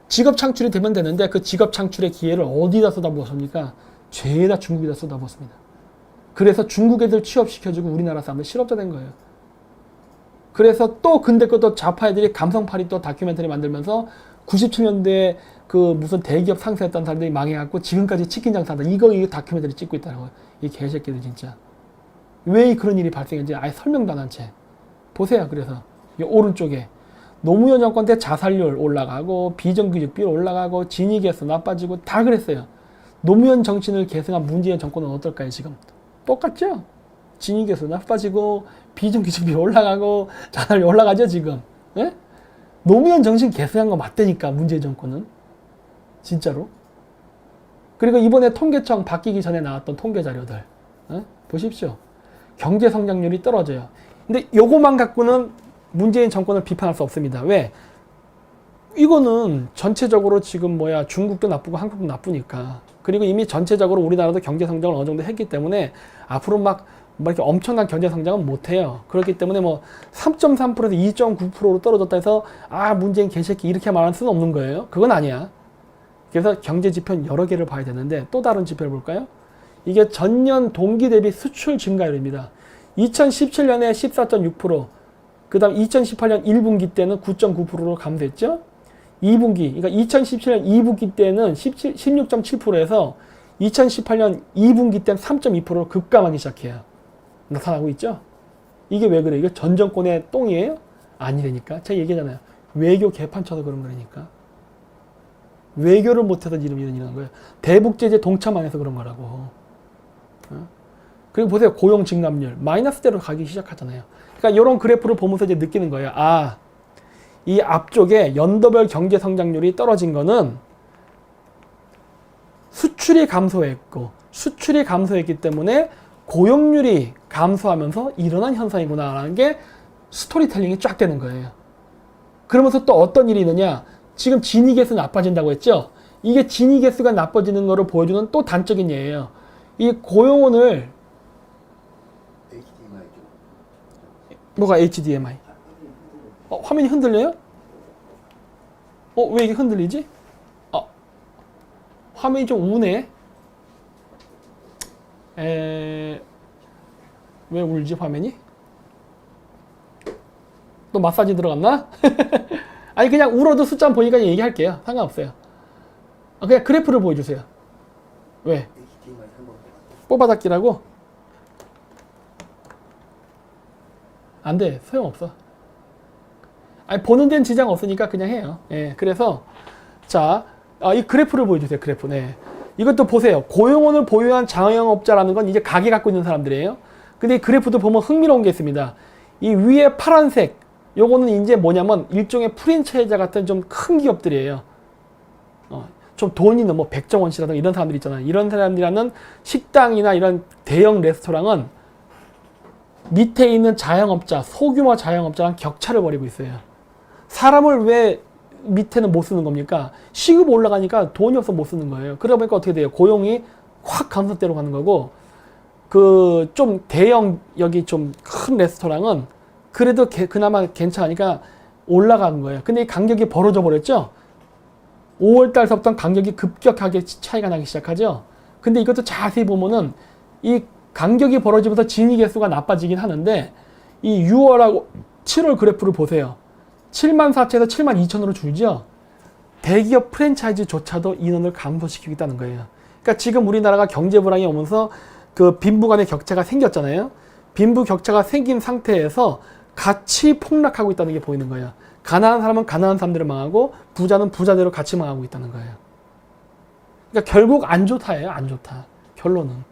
Speaker 1: 직업 창출이 되면 되는데 그 직업 창출의 기회를 어디다 쏟아부었습니까? 죄다 중국에다 쏟아부었습니다. 그래서 중국 애들 취업시켜주고 우리나라 사람들 실업자 된 거예요. 그래서 또 근데 그것도 좌파 애들이 감성파리 또 다큐멘터리 만들면서 97년도에 그 무슨 대기업 상세했던 사람들이 망해갖고 지금까지 치킨 장사한다. 이거 다큐멘터리 찍고 있다는 거예요. 이 개새끼들 진짜. 왜 그런 일이 발생했는지 아예 설명도 안 한 채. 보세요. 그래서 이 오른쪽에 노무현 정권 때 자살률 올라가고 비정규직비율 올라가고 진위계수 나빠지고 다 그랬어요. 노무현 정신을 계승한 문재인 정권은 어떨까요 지금? 똑같죠? 진위계수 나빠지고 비정규직비 올라가고 자살률 올라가죠 지금. 예? 노무현 정신 계승한 거 맞다니까 문재인 정권은. 진짜로. 그리고 이번에 통계청 바뀌기 전에 나왔던 통계 자료들. 예? 보십시오. 경제 성장률이 떨어져요. 근데 요거만 갖고는 문재인 정권을 비판할 수 없습니다. 왜? 이거는 전체적으로 지금 중국도 나쁘고 한국도 나쁘니까. 그리고 이미 전체적으로 우리나라도 경제 성장을 어느 정도 했기 때문에 앞으로 막 이렇게 엄청난 경제 성장은 못해요. 그렇기 때문에 3.3%에서 2.9%로 떨어졌다 해서 문재인 개새끼 이렇게 말할 수는 없는 거예요. 그건 아니야. 그래서 경제 지표는 여러 개를 봐야 되는데 또 다른 지표를 볼까요? 이게 전년 동기 대비 수출 증가율입니다. 2017년에 14.6%, 그 다음 2018년 1분기 때는 9.9%로 감소했죠? 2분기, 그러니까 2017년 2분기 때는 16.7%에서 2018년 2분기 때는 3.2%로 급감하기 시작해요. 나타나고 있죠? 이게 왜 그래? 이게 전 정권의 똥이에요? 아니라니까. 제가 얘기하잖아요. 외교 개판 쳐서 그런 거라니까. 외교를 못해서 이런 일이 일어나는 거예요. 대북제재 동참 안 해서 그런 거라고. 그리고 보세요. 고용 증감률 마이너스대로 가기 시작하잖아요. 그러니까 이런 그래프를 보면서 이제 느끼는 거예요. 이 앞쪽에 연도별 경제 성장률이 떨어진 거는 수출이 감소했기 때문에 고용률이 감소하면서 일어난 현상이구나라는 게 스토리텔링이 쫙 되는 거예요. 그러면서 또 어떤 일이 있느냐? 지금 진위계수 나빠진다고 했죠? 이게 진위계수가 나빠지는 거를 보여주는 또 단적인 예예요. 이 고용원을 뭐가 HDMI? 화면이 흔들려요? 왜 이게 흔들리지? 화면이 좀 우네. 왜 울지 화면이? 또 마사지 들어갔나? 아니 그냥 울어도 숫자 보니까 얘기할게요. 상관없어요. 그냥 그래프를 보여주세요. 왜? 뽑아닫기라고? 안 돼. 소용없어. 아니 보는 데는 지장 없으니까 그냥 해요. 예, 그래서 자, 이 그래프를 보여주세요. 그래프. 네. 이것도 보세요. 고용원을 보유한 자영업자라는 건 이제 가게 갖고 있는 사람들이에요. 근데 이 그래프도 보면 흥미로운 게 있습니다. 이 위에 파란색 요거는 이제 뭐냐면 일종의 프랜차이즈 같은 좀 큰 기업들이에요. 좀 돈 있는 백종원 씨라든가 이런 사람들 있잖아요. 이런 사람들이라는 식당이나 이런 대형 레스토랑은 밑에 있는 자영업자, 소규모 자영업자랑 격차를 벌이고 있어요. 사람을 왜 밑에는 못 쓰는 겁니까? 시급 올라가니까 돈이 없어 못 쓰는 거예요. 그러다 보니까 어떻게 돼요? 고용이 확 감소대로 가는 거고, 그 좀 대형 여기 좀 큰 레스토랑은 그래도 그나마 괜찮으니까 올라간 거예요. 근데 이 간격이 벌어져 버렸죠? 5월달서부터 간격이 급격하게 차이가 나기 시작하죠? 근데 이것도 자세히 보면은 이 간격이 벌어지면서 진위계수가 나빠지긴 하는데 이 6월하고 7월 그래프를 보세요. 74,000에서 72,000으로 줄죠? 대기업 프랜차이즈조차도 인원을 감소시키고 있다는 거예요. 그러니까 지금 우리나라가 경제 불황이 오면서 그 빈부 간의 격차가 생겼잖아요. 빈부 격차가 생긴 상태에서 같이 폭락하고 있다는 게 보이는 거예요. 가난한 사람은 가난한 사람대로 망하고 부자는 부자대로 같이 망하고 있다는 거예요. 그러니까 결국 안 좋다예요. 안 좋다. 결론은.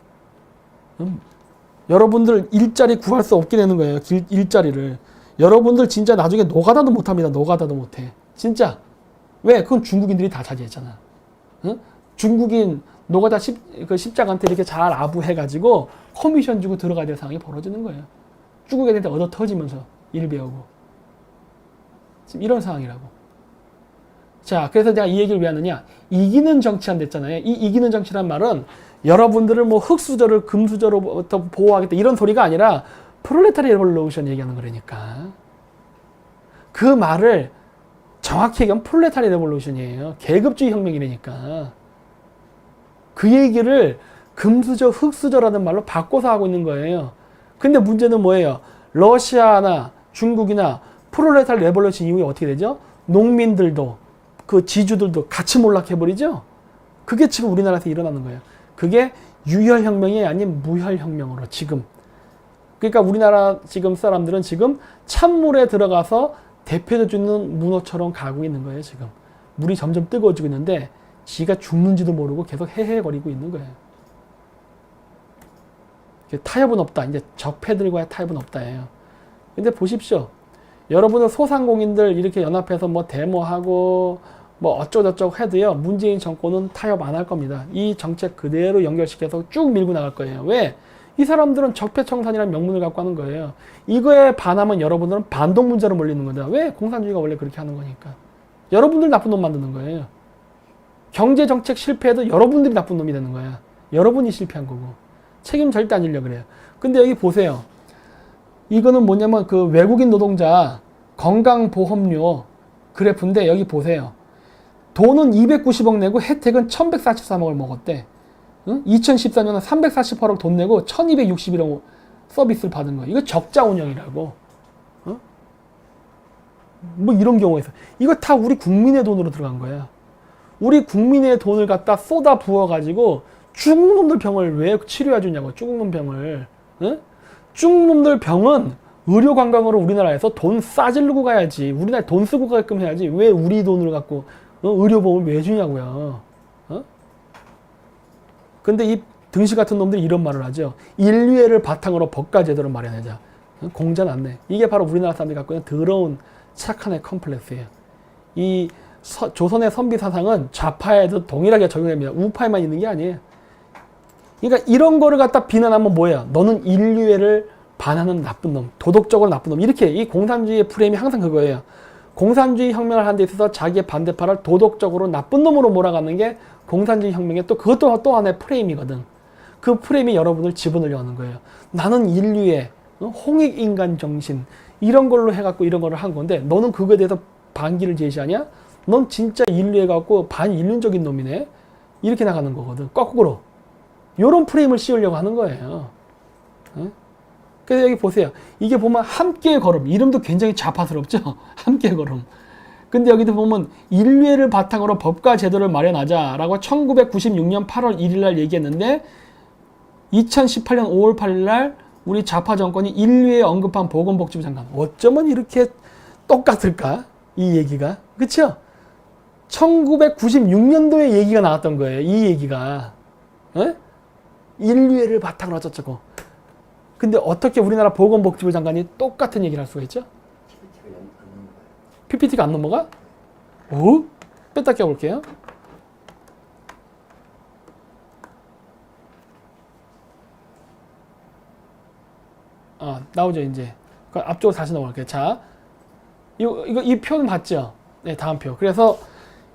Speaker 1: 여러분들 일자리 구할 수 없게 되는 거예요. 일자리를. 여러분들 진짜 나중에 노가다도 못합니다. 노가다도 못해. 진짜. 왜? 그건 중국인들이 다 차지했잖아. 응? 중국인 노가다 십자가한테 이렇게 잘 아부해가지고 커미션 주고 들어가야 될 상황이 벌어지는 거예요. 중국 애들한테 얻어 터지면서 일 배우고. 지금 이런 상황이라고. 자, 그래서 내가 이 얘기를 왜 하느냐. 이기는 정치안 됐잖아요. 이 이기는 정치란 말은 여러분들을 뭐 흑수저를 금수저로부터 보호하겠다 이런 소리가 아니라 프롤레타리 레볼루션 얘기하는 거라니까. 그 말을 정확히 얘기하면 프롤레타리 레볼루션이에요. 계급주의 혁명이라니까. 그 얘기를 금수저, 흑수저라는 말로 바꿔서 하고 있는 거예요. 근데 문제는 뭐예요? 러시아나 중국이나 프롤레타리 레볼루션 이후에 어떻게 되죠? 농민들도 그 지주들도 같이 몰락해버리죠? 그게 지금 우리나라에서 일어나는 거예요. 그게 유혈혁명이 아닌 무혈혁명으로 지금. 그러니까 우리나라 지금 사람들은 지금 찬물에 들어가서 대표해 주는 문어처럼 가고 있는 거예요, 지금. 물이 점점 뜨거워지고 있는데 지가 죽는지도 모르고 계속 헤헤거리고 있는 거예요. 타협은 없다. 이제 적폐들과의 타협은 없다예요. 근데 보십시오. 여러분은 소상공인들 이렇게 연합해서 뭐 데모하고 뭐 어쩌고저쩌고 해도요. 문재인 정권은 타협 안 할 겁니다. 이 정책 그대로 연결시켜서 쭉 밀고 나갈 거예요. 왜? 이 사람들은 적폐청산이라는 명분을 갖고 하는 거예요. 이거에 반하면 여러분들은 반동문자로 몰리는 거다. 왜? 공산주의가 원래 그렇게 하는 거니까. 여러분들 나쁜 놈 만드는 거예요. 경제정책 실패해도 여러분들이 나쁜 놈이 되는 거야. 여러분이 실패한 거고. 책임 절대 안 지려고 그래요. 근데 여기 보세요. 이거는 뭐냐면 그 외국인 노동자 건강보험료 그래프인데 여기 보세요. 돈은 290억 내고 혜택은 1143억을 먹었대. 응? 2014년에 348억 돈 내고 1261억 서비스를 받은 거야. 이거 적자 운영이라고. 어? 뭐 이런 경우에서. 이거 다 우리 국민의 돈으로 들어간 거야. 우리 국민의 돈을 갖다 쏟아 부어가지고 중국 놈들 병을 왜 치료해 주냐고. 중국 놈 병을. 응? 중국 놈들 병은 의료관광으로 우리나라에서 돈 싸질르고 가야지. 우리나라에 돈 쓰고 가게끔 해야지. 왜 우리 돈을 갖고 의료보험을 왜 주냐고요. 어? 근데 이 등시 같은 놈들이 이런 말을 하죠. 인류애를 바탕으로 법과제도를 마련하자. 공자 났네. 이게 바로 우리나라 사람들이 갖고 있는 더러운 착한 애 컴플렉스예요. 이 조선의 선비 사상은 좌파에도 동일하게 적용됩니다. 우파에만 있는 게 아니에요. 그러니까 이런 거를 갖다 비난하면 뭐예요? 너는 인류애를 반하는 나쁜 놈, 도덕적으로 나쁜 놈. 이렇게 이 공산주의의 프레임이 항상 그거예요. 공산주의 혁명을 하는 데 있어서 자기의 반대파를 도덕적으로 나쁜 놈으로 몰아가는 게 공산주의 혁명의 또 그것도 또 하나의 프레임이거든. 그 프레임이 여러분을 집어넣으려 하는 거예요. 나는 인류의 홍익인간 정신 이런 걸로 해갖고 이런 거를 한 건데 너는 그거에 대해서 반기를 제시하냐? 넌 진짜 인류애 갖고 반인륜적인 놈이네. 이렇게 나가는 거거든. 거꾸로. 요런 프레임을 씌우려고 하는 거예요. 그래서 여기 보세요. 이게 보면 함께 걸음. 이름도 굉장히 좌파스럽죠? 함께 걸음. 근데 여기도 보면 인류애를 바탕으로 법과 제도를 마련하자라고 1996년 8월 1일 날 얘기했는데 2018년 5월 8일 날 우리 좌파 정권이 인류애 언급한 보건복지부 장관. 어쩌면 이렇게 똑같을까? 이 얘기가. 그쵸? 1996년도에 얘기가 나왔던 거예요. 이 얘기가. 에? 인류애를 바탕으로 어쩌고. 근데 어떻게 우리나라 보건복지부 장관이 똑같은 얘기를 할 수가 있죠? PPT가 안 넘어가? 오? 뺐다 껴볼게요. 나오죠, 이제. 앞쪽으로 다시 넘어갈게요. 자, 이 표는 봤죠? 네, 다음 표. 그래서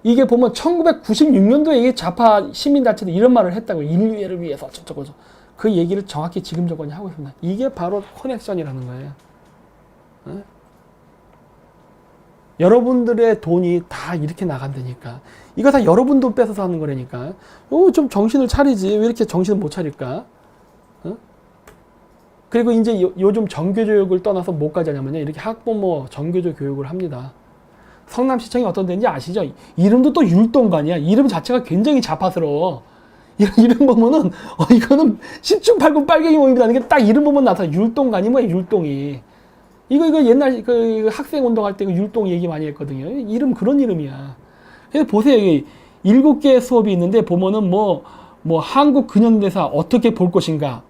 Speaker 1: 이게 보면 1996년도에 이게 좌파 시민단체도 이런 말을 했다고. 인류애를 위해서 어쩌고. 그 얘기를 정확히 지금 저번에 하고 있습니다. 이게 바로 커넥션이라는 거예요. 네? 여러분들의 돈이 다 이렇게 나간다니까. 이거 다 여러분 돈 뺏어서 하는 거라니까. 좀 정신을 차리지. 왜 이렇게 정신을 못 차릴까? 어? 그리고 이제 요즘 정규교육을 떠나서 뭐까지 하냐면요. 이렇게 학부모 정규조 교육을 합니다. 성남시청이 어떤 데인지 아시죠? 이름도 또 율동관이야. 이름 자체가 굉장히 좌파스러워. 이름 보면은 이거는 10중 8구 빨갱이 모임이라는 게 딱 이름 보면 나타나. 율동가니 뭐야 율동이. 이거 옛날 그 학생 운동할 때 그 율동 얘기 많이 했거든요. 이름 그런 이름이야. 그래서 보세요. 여기 7개의 수업이 있는데 보면은 뭐 한국 근현대사 어떻게 볼 것인가.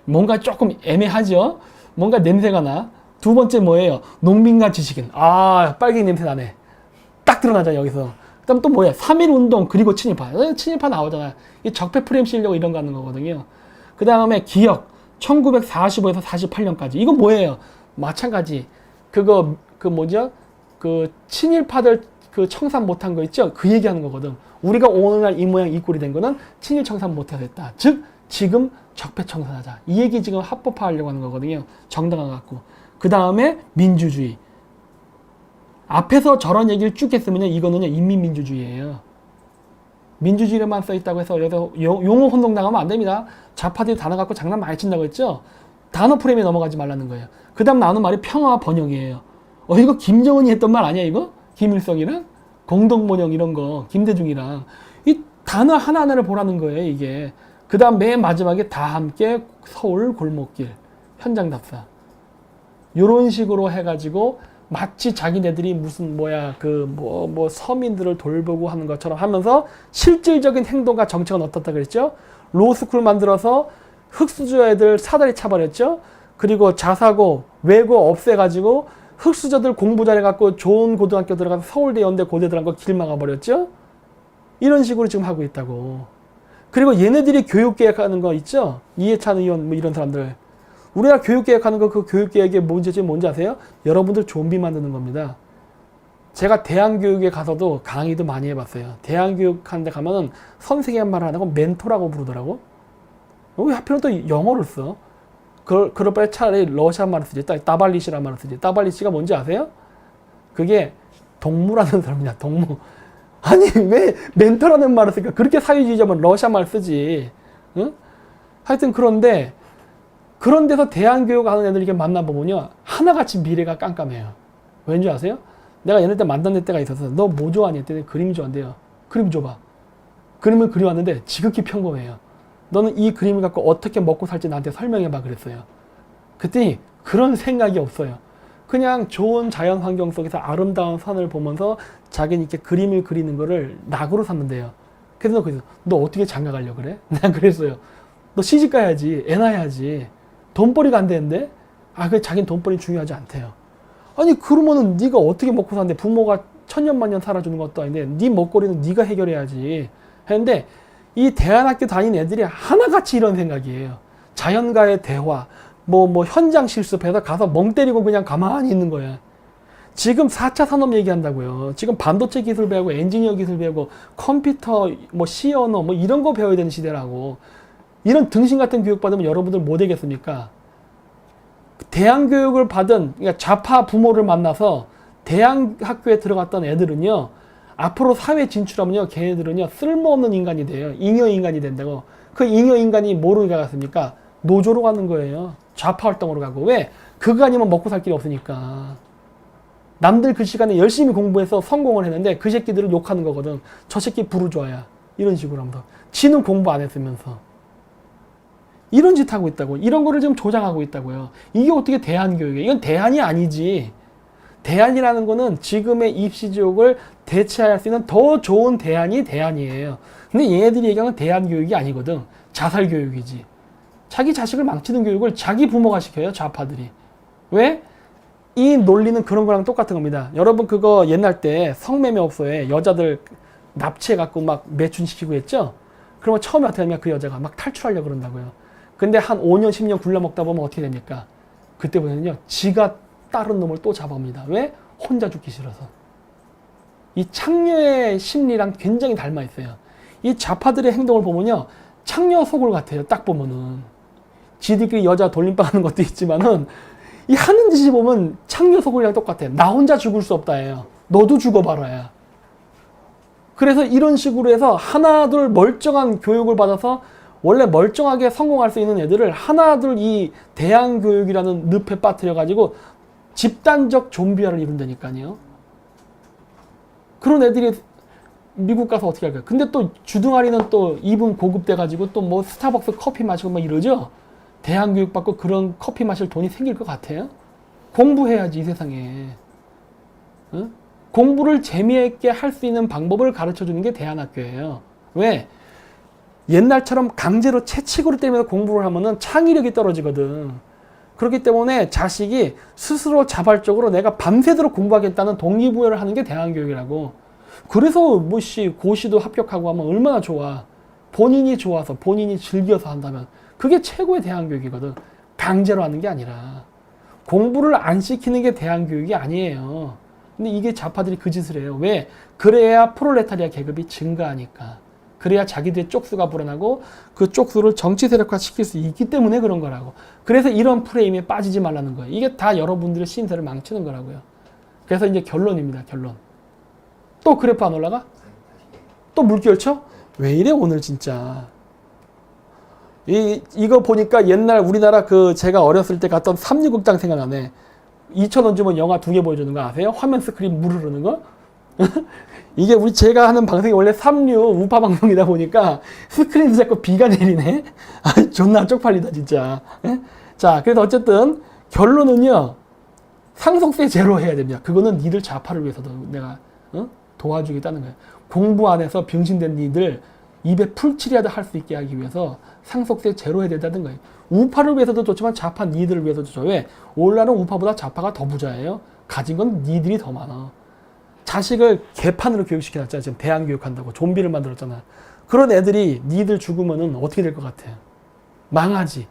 Speaker 1: 뭔가 조금 애매하죠? 뭔가 냄새가 나. 두 번째 뭐예요? 농민과 지식인. 아, 빨갱이 냄새 나네. 딱 드러나잖아, 여기서. 그 다음 또 뭐야? 3.1운동, 그리고 친일파. 친일파 나오잖아. 이 적폐 프레임 씌려고 이런 거 하는 거거든요. 그 다음에 기억. 1945에서 48년까지. 이건 뭐예요? 마찬가지. 그거, 친일파들 그 청산 못한 거 있죠? 그 얘기하는 거거든. 우리가 오늘날 이 모양 이 꼴이 된 거는 친일 청산 못해서 했다. 즉, 지금 적폐 청산하자. 이 얘기 지금 합법화하려고 하는 거거든요. 정당화 갖고. 그 다음에 민주주의. 앞에서 저런 얘기를 쭉 했으면요. 이거는요. 인민민주주의예요. 민주주의로만 써있다고 해서 여기서 용어 혼동 당하면 안 됩니다. 좌파들이 단어 갖고 장난 많이 친다고 했죠? 단어 프레임에 넘어가지 말라는 거예요. 그 다음 나오는 말이 평화 번영이에요. 이거 김정은이 했던 말 아니야 이거? 김일성이랑? 공동번영 이런 거. 김대중이랑. 이 단어 하나하나를 보라는 거예요 이게. 그 다음 맨 마지막에 다 함께 서울 골목길. 현장 답사. 요런 식으로 해가지고 마치 자기네들이 무슨 서민들을 돌보고 하는 것처럼 하면서 실질적인 행동과 정책은 어떻다 그랬죠? 로스쿨 만들어서 흑수저 애들 사다리 차버렸죠? 그리고 자사고, 외고 없애가지고 흑수저들 공부 잘해갖고 좋은 고등학교 들어가서 서울대, 연대, 고대 들어간 거 길 막아버렸죠? 이런 식으로 지금 하고 있다고. 그리고 얘네들이 교육개혁하는 거 있죠? 이해찬 의원 뭐 이런 사람들. 우리나라 교육개혁하는 거 그 교육개혁의 문제점이 뭔지 아세요? 여러분들 좀비 만드는 겁니다. 제가 대안교육에 가서도 강의도 많이 해봤어요. 대안교육 하는 데 가면은 선생님 말 안 하고 멘토라고 부르더라고. 왜 하필은 또 영어를 써? 그럴 바에 차라리 러시아 말을 쓰지. 따발리시란 말을 쓰지. 따발리시가 뭔지 아세요? 그게 동무라는 사람이야. 동무. 아니 왜 멘토라는 말을 쓸까? 그렇게 사회주의자면 러시아 말 쓰지. 응? 하여튼 그런데 그런 데서 대안교육 하는 애들 이렇게 만나보면요. 하나같이 미래가 깜깜해요. 왠지 아세요? 내가 얘네 때 만난 때가 있어서 너 뭐 좋아하니? 했더니 그림이 좋아한대요. 그림 줘봐. 그림을 그려왔는데 지극히 평범해요. 너는 이 그림을 갖고 어떻게 먹고 살지 나한테 설명해봐 그랬어요. 그랬더니 그런 생각이 없어요. 그냥 좋은 자연 환경 속에서 아름다운 산을 보면서 자기는 이렇게 그림을 그리는 거를 낙으로 삼는데요. 그래서 너 어떻게 장가 가려고 그래? 난 그랬어요. 너 시집 가야지. 애 낳아야지. 돈벌이가 안 되는데? 그래 자기는 돈벌이 중요하지 않대요. 아니 그러면은 네가 어떻게 먹고 사는데 부모가 천년만년 살아주는 것도 아닌데 네 먹거리는 네가 해결해야지 했는데 이 대안학교 다니는 애들이 하나같이 이런 생각이에요. 자연과의 대화, 현장 실습해서 가서 멍 때리고 그냥 가만히 있는 거야. 지금 4차 산업 얘기한다고요. 지금 반도체 기술 배우고 엔지니어 기술 배우고 컴퓨터, C 언어 이런 거 배워야 되는 시대라고. 이런 등신 같은 교육 받으면 여러분들 못 되겠습니까? 대안교육을 받은 그러니까 좌파 부모를 만나서 대안학교에 들어갔던 애들은요. 앞으로 사회 진출하면요. 걔네들은요. 쓸모없는 인간이 돼요. 잉여인간이 된다고. 그 잉여인간이 뭐로 가겠습니까? 노조로 가는 거예요. 좌파 활동으로 가고. 왜? 그거 아니면 먹고 살 길이 없으니까. 남들 그 시간에 열심히 공부해서 성공을 했는데 그 새끼들을 욕하는 거거든. 저 새끼 부르주아야. 이런 식으로 하면서. 지는 공부 안 했으면서. 이런 짓 하고 있다고. 이런 거를 지금 조장하고 있다고요. 이게 어떻게 대안교육이에요? 이건 대안이 아니지. 대안이라는 거는 지금의 입시지옥을 대체할 수 있는 더 좋은 대안이 대안이에요. 근데 얘네들이 얘기하는 대안교육이 아니거든. 자살교육이지. 자기 자식을 망치는 교육을 자기 부모가 시켜요. 좌파들이. 왜? 이 논리는 그런 거랑 똑같은 겁니다. 여러분 그거 옛날 때 성매매업소에 여자들 납치해갖고 막 매춘시키고 했죠? 그러면 처음에 어떻게 하냐면 그 여자가 막 탈출하려고 그런다고요. 근데 한 5년, 10년 굴러먹다 보면 어떻게 됩니까? 그때부터는요, 지가 다른 놈을 또 잡아옵니다. 왜? 혼자 죽기 싫어서. 이 창녀의 심리랑 굉장히 닮아 있어요. 이 좌파들의 행동을 보면요, 창녀 소굴 같아요. 딱 보면은. 지들끼리 여자 돌림빵 하는 것도 있지만은, 이 하는 짓이 보면 창녀 소굴이랑 똑같아. 나 혼자 죽을 수 없다예요. 너도 죽어봐라야. 그래서 이런 식으로 해서 하나둘 멀쩡한 교육을 받아서 원래 멀쩡하게 성공할 수 있는 애들을 하나둘 이 대안교육이라는 늪에 빠뜨려가지고 집단적 좀비화를 이룬다니까요. 그런 애들이 미국 가서 어떻게 할까요? 근데 또 주둥아리는 또 입은 고급돼가지고 또 뭐 스타벅스 커피 마시고 막 이러죠? 대학 교육 받고 그런 커피 마실 돈이 생길 것 같아요? 공부해야지, 이 세상에. 응? 공부를 재미있게 할 수 있는 방법을 가르쳐 주는 게 대안학교예요. 왜? 옛날처럼 강제로 채찍으로 때리면서 공부를 하면은 창의력이 떨어지거든. 그렇기 때문에 자식이 스스로 자발적으로 내가 밤새도록 공부하겠다는 동기부여를 하는 게 대안교육이라고. 그래서 고시도 합격하고 하면 얼마나 좋아. 본인이 좋아서, 본인이 즐겨서 한다면 그게 최고의 대안교육이거든. 강제로 하는 게 아니라. 공부를 안 시키는 게 대안교육이 아니에요. 근데 이게 좌파들이 그 짓을 해요. 왜? 그래야 프롤레타리아 계급이 증가하니까. 그래야 자기들의 쪽수가 불어나고 그 쪽수를 정치 세력화 시킬 수 있기 때문에 그런 거라고. 그래서 이런 프레임에 빠지지 말라는 거예요. 이게 다 여러분들의 신세를 망치는 거라고요. 그래서 이제 결론입니다. 결론. 또 그래프 안 올라가? 또 물결 쳐? 왜 이래 오늘 진짜. 이거 보니까 옛날 우리나라 제가 어렸을 때 갔던 삼류극장 생각나네. 2,000원 주면 영화 2개 보여주는 거 아세요? 화면 스크린 물 흐르는 거? 이게 제가 하는 방송이 원래 삼류 우파 방송이다 보니까 스크린도 자꾸 비가 내리네. 아, 존나 쪽팔리다 진짜. 자, 그래서 어쨌든 결론은요. 상속세 제로 해야 됩니다. 그거는 니들 좌파를 위해서도 내가 도와주겠다는 거예요. 공부 안 해서 병신된 니들 입에 풀칠이라도 할 수 있게 하기 위해서 상속세 제로 해야 된다는 거예요. 우파를 위해서도 좋지만 좌파 니들을 위해서도 좋죠. 왜? 오늘날은 우파보다 좌파가 더 부자예요. 가진 건 니들이 더 많아. 자식을 개판으로 교육시켜놨잖아. 지금 대안교육한다고 좀비를 만들었잖아. 그런 애들이 니들 죽으면은 어떻게 될 것 같아요? 망하지.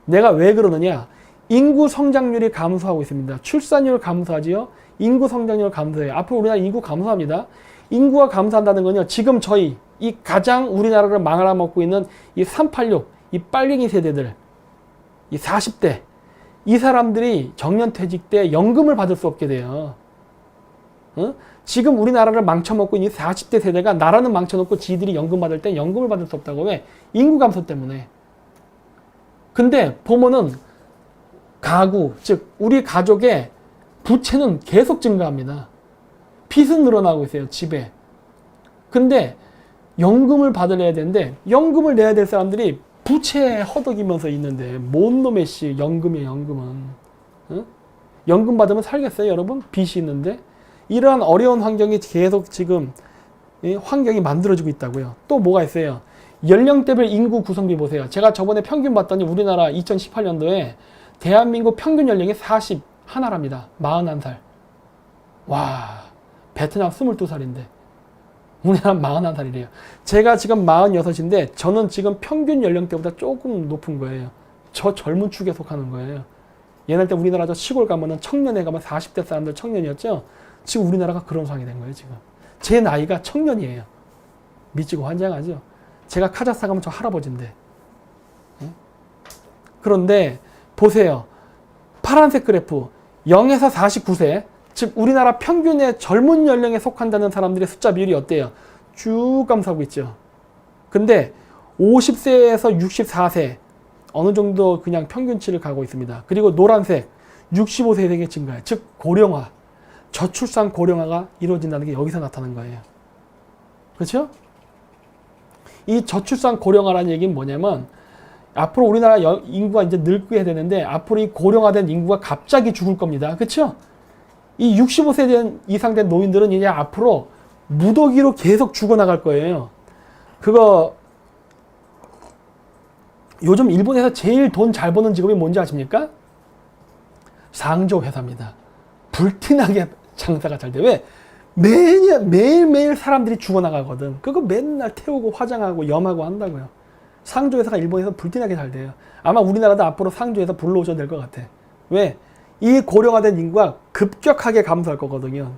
Speaker 1: 내가 왜 그러느냐? 인구 성장률이 감소하고 있습니다. 출산율 감소하지요. 인구 성장률 감소해요. 앞으로 우리나라 인구 감소합니다. 인구가 감소한다는 건요. 지금 저희 이 가장 우리나라를 망할아먹고 있는 이 386, 이 빨갱이 세대들, 이 40대, 이 사람들이 정년퇴직 때 연금을 받을 수 없게 돼요. 지금 우리나라를 망쳐먹고 있는 40대 세대가 나라는 망쳐놓고 지들이 연금 받을 때 연금을 받을 수 없다고. 왜? 인구 감소 때문에. 근데 보면은 가구, 즉 우리 가족의 부채는 계속 증가합니다. 빚은 늘어나고 있어요, 집에. 근데 연금을 받아야 되는데 연금을 내야 될 사람들이 부채에 허덕이면서 있는데 뭔 놈의 연금이에요, 연금은. 연금 받으면 살겠어요, 여러분? 빚이 있는데. 이러한 어려운 환경이 계속 지금 환경이 만들어지고 있다고요. 또 뭐가 있어요? 연령대별 인구 구성비 보세요. 제가 저번에 평균 봤더니 우리나라 2018년도에 대한민국 평균 연령이 41이랍니다. 41살. 와, 베트남 22살인데 우리나라 41살이래요. 제가 지금 46인데 저는 지금 평균 연령대보다 조금 높은 거예요. 저 젊은 축에 속하는 거예요. 옛날 때 우리나라 저 시골 가면은 청년회 가면 40대 사람들 청년이었죠. 지금 우리나라가 그런 상황이 된 거예요, 지금. 제 나이가 청년이에요. 미치고 환장하죠. 제가 카자흐스탄 가면 저 할아버지인데. 그런데 보세요. 파란색 그래프 0에서 49세, 즉 우리나라 평균의 젊은 연령에 속한다는 사람들의 숫자 비율이 어때요? 쭉 감소하고 있죠. 근데 50세에서 64세 어느 정도 그냥 평균치를 가고 있습니다. 그리고 노란색 65세에게 증가해. 즉 고령화, 저출산 고령화가 이루어진다는 게 여기서 나타난 거예요. 그렇죠? 이 저출산 고령화라는 얘기는 뭐냐면 앞으로 우리나라 인구가 이제 늙게 되는데 앞으로 이 고령화된 인구가 갑자기 죽을 겁니다. 그렇죠? 이 65세 이상 된 노인들은 이제 앞으로 무더기로 계속 죽어나갈 거예요. 그거 요즘 일본에서 제일 돈 잘 버는 직업이 뭔지 아십니까? 상조 회사입니다. 불티나게 장사가 잘 돼. 왜? 매일매일 사람들이 죽어나가거든. 그거 맨날 태우고 화장하고 염하고 한다고요. 상조회사가 일본에서 불티나게 잘 돼요. 아마 우리나라도 앞으로 상조회사 불러오셔도 될 것 같아. 왜? 이 고령화된 인구가 급격하게 감소할 거거든요.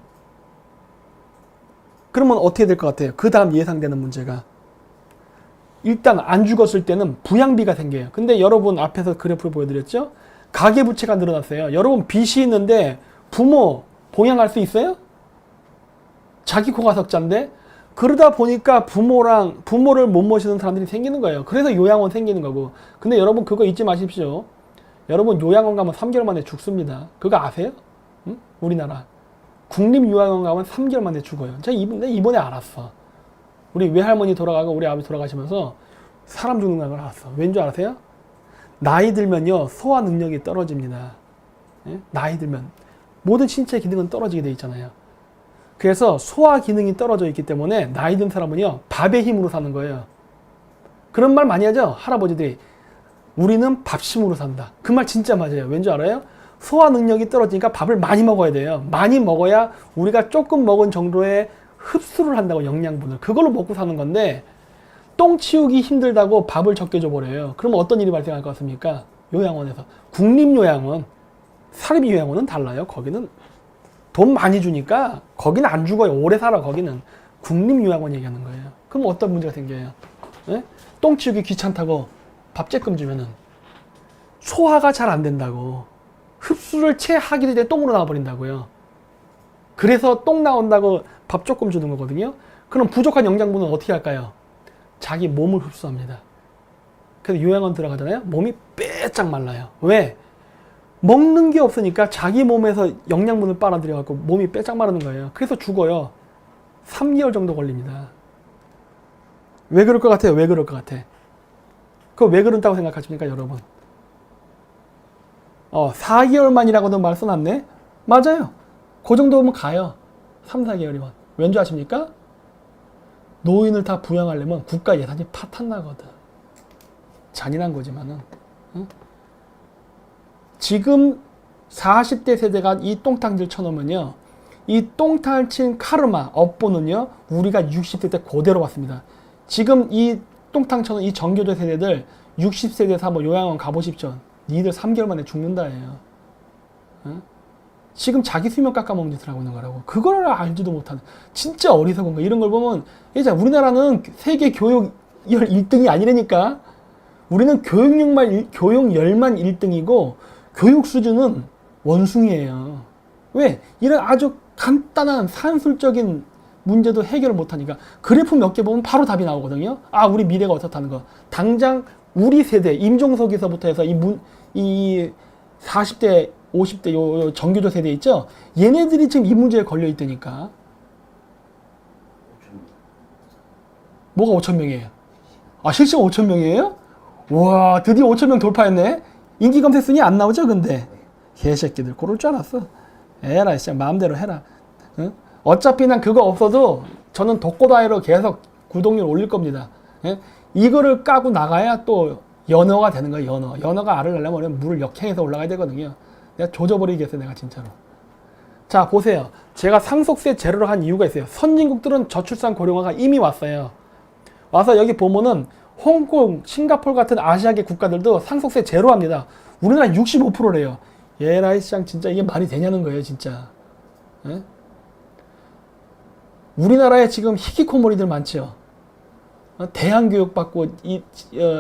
Speaker 1: 그러면 어떻게 될 것 같아요? 그 다음 예상되는 문제가 일단 안 죽었을 때는 부양비가 생겨요. 근데 여러분 앞에서 그래프를 보여드렸죠? 가계부채가 늘어났어요. 여러분 빚이 있는데 부모 봉양할 수 있어요? 자기 코가 석자인데 그러다 보니까 부모를 못 모시는 사람들이 생기는 거예요. 그래서 요양원 생기는 거고. 근데 여러분 그거 잊지 마십시오. 여러분 요양원 가면 3개월 만에 죽습니다. 그거 아세요? 응? 우리나라. 국립요양원 가면 3개월 만에 죽어요. 제가 이번에 알았어. 우리 외할머니 돌아가고 우리 아버지 돌아가시면서 사람 죽는 걸 알았어. 왠 줄 아세요? 나이 들면요, 소화 능력이 떨어집니다. 예? 나이 들면 모든 신체 기능은 떨어지게 돼 있잖아요. 그래서 소화 기능이 떨어져 있기 때문에 나이 든 사람은요, 밥의 힘으로 사는 거예요. 그런 말 많이 하죠? 할아버지들이. 우리는 밥심으로 산다. 그 말 진짜 맞아요. 왠 줄 알아요? 소화 능력이 떨어지니까 밥을 많이 먹어야 돼요. 많이 먹어야 우리가 조금 먹은 정도의 흡수를 한다고, 영양분을. 그걸로 먹고 사는 건데, 똥 치우기 힘들다고 밥을 적게 줘버려요. 그러면 어떤 일이 발생할 것 같습니까? 요양원에서. 국립요양원, 사립요양원은 달라요. 거기는 돈 많이 주니까 거기는 안 죽어요. 오래 살아. 거기는. 국립요양원 얘기하는 거예요. 그럼 어떤 문제가 생겨요? 예? 똥 치우기 귀찮다고 밥 쬐끔 주면은 소화가 잘 안 된다고, 흡수를 채 하기 전에 똥으로 나와버린다고요. 그래서 똥 나온다고 밥 조금 주는 거거든요. 그럼 부족한 영양분은 어떻게 할까요? 자기 몸을 흡수합니다. 그래서 요양원 들어가잖아요. 몸이 빼짝 말라요. 왜? 먹는 게 없으니까 자기 몸에서 영양분을 빨아들여갖고 몸이 빼짝 마르는 거예요. 그래서 죽어요. 3개월 정도 걸립니다. 왜 그럴 것 같아요? 왜 그럴 것 같아? 그거 왜 그런다고 생각하십니까, 여러분? 4개월 만이라고도 말 써놨네? 맞아요. 그 정도면 가요. 3, 4개월이면. 왠 줄 아십니까? 노인을 다 부양하려면 국가 예산이 파탄나거든. 잔인한 거지만은. 응? 지금 40대 세대가 이 똥탕질 쳐놓으면요, 이 똥탕을 친 카르마, 업보는요, 우리가 60대 때 그대로 왔습니다. 지금 이 똥탕 쳐놓은 이 정교조 세대들 60세대에서 한번 요양원 가보십시오. 니들 3개월 만에 죽는다예요. 응? 지금 자기 수명 깎아먹는 짓을 하고 있는 거라고. 그걸 알지도 못하는, 진짜 어리석은 거. 이런 걸 보면 이제 우리나라는 세계 교육 1등이 아니라니까. 우리는 교육열만 1등이고 교육 수준은 원숭이에요. 왜? 이런 아주 간단한 산술적인 문제도 해결을 못하니까. 그래프 몇 개 보면 바로 답이 나오거든요. 아, 우리 미래가 어떻다는 거. 당장 우리 세대, 임종석에서부터 해서 이 40대, 50대 요 정교조 세대 있죠? 얘네들이 지금 이 문제에 걸려 있다니까. 뭐가 5,000명이에요? 아, 실시간 5,000명이에요? 와, 드디어 5,000명 돌파했네? 인기검색 순위 안 나오죠, 근데? 개새끼들, 그럴 줄 알았어. 에라, 진짜 마음대로 해라. 응? 어차피 난 그거 없어도 저는 독고다이로 계속 구독률 올릴 겁니다. 예? 이거를 까고 나가야 또 연어가 되는 거예요, 연어. 연어가 알을 낳으려면 물을 역행해서 올라가야 되거든요. 내가 조져버리겠어요, 내가 진짜로. 자, 보세요. 제가 상속세 제로를 한 이유가 있어요. 선진국들은 저출산 고령화가 이미 왔어요. 와서 여기 보면은 홍콩, 싱가포르 같은 아시아계 국가들도 상속세 제로 합니다. 우리나라 65%래요. 얘라이 시장 진짜 이게 말이 되냐는 거예요, 진짜. 예? 우리나라에 지금 히키코모리들 많죠. 대안교육 받고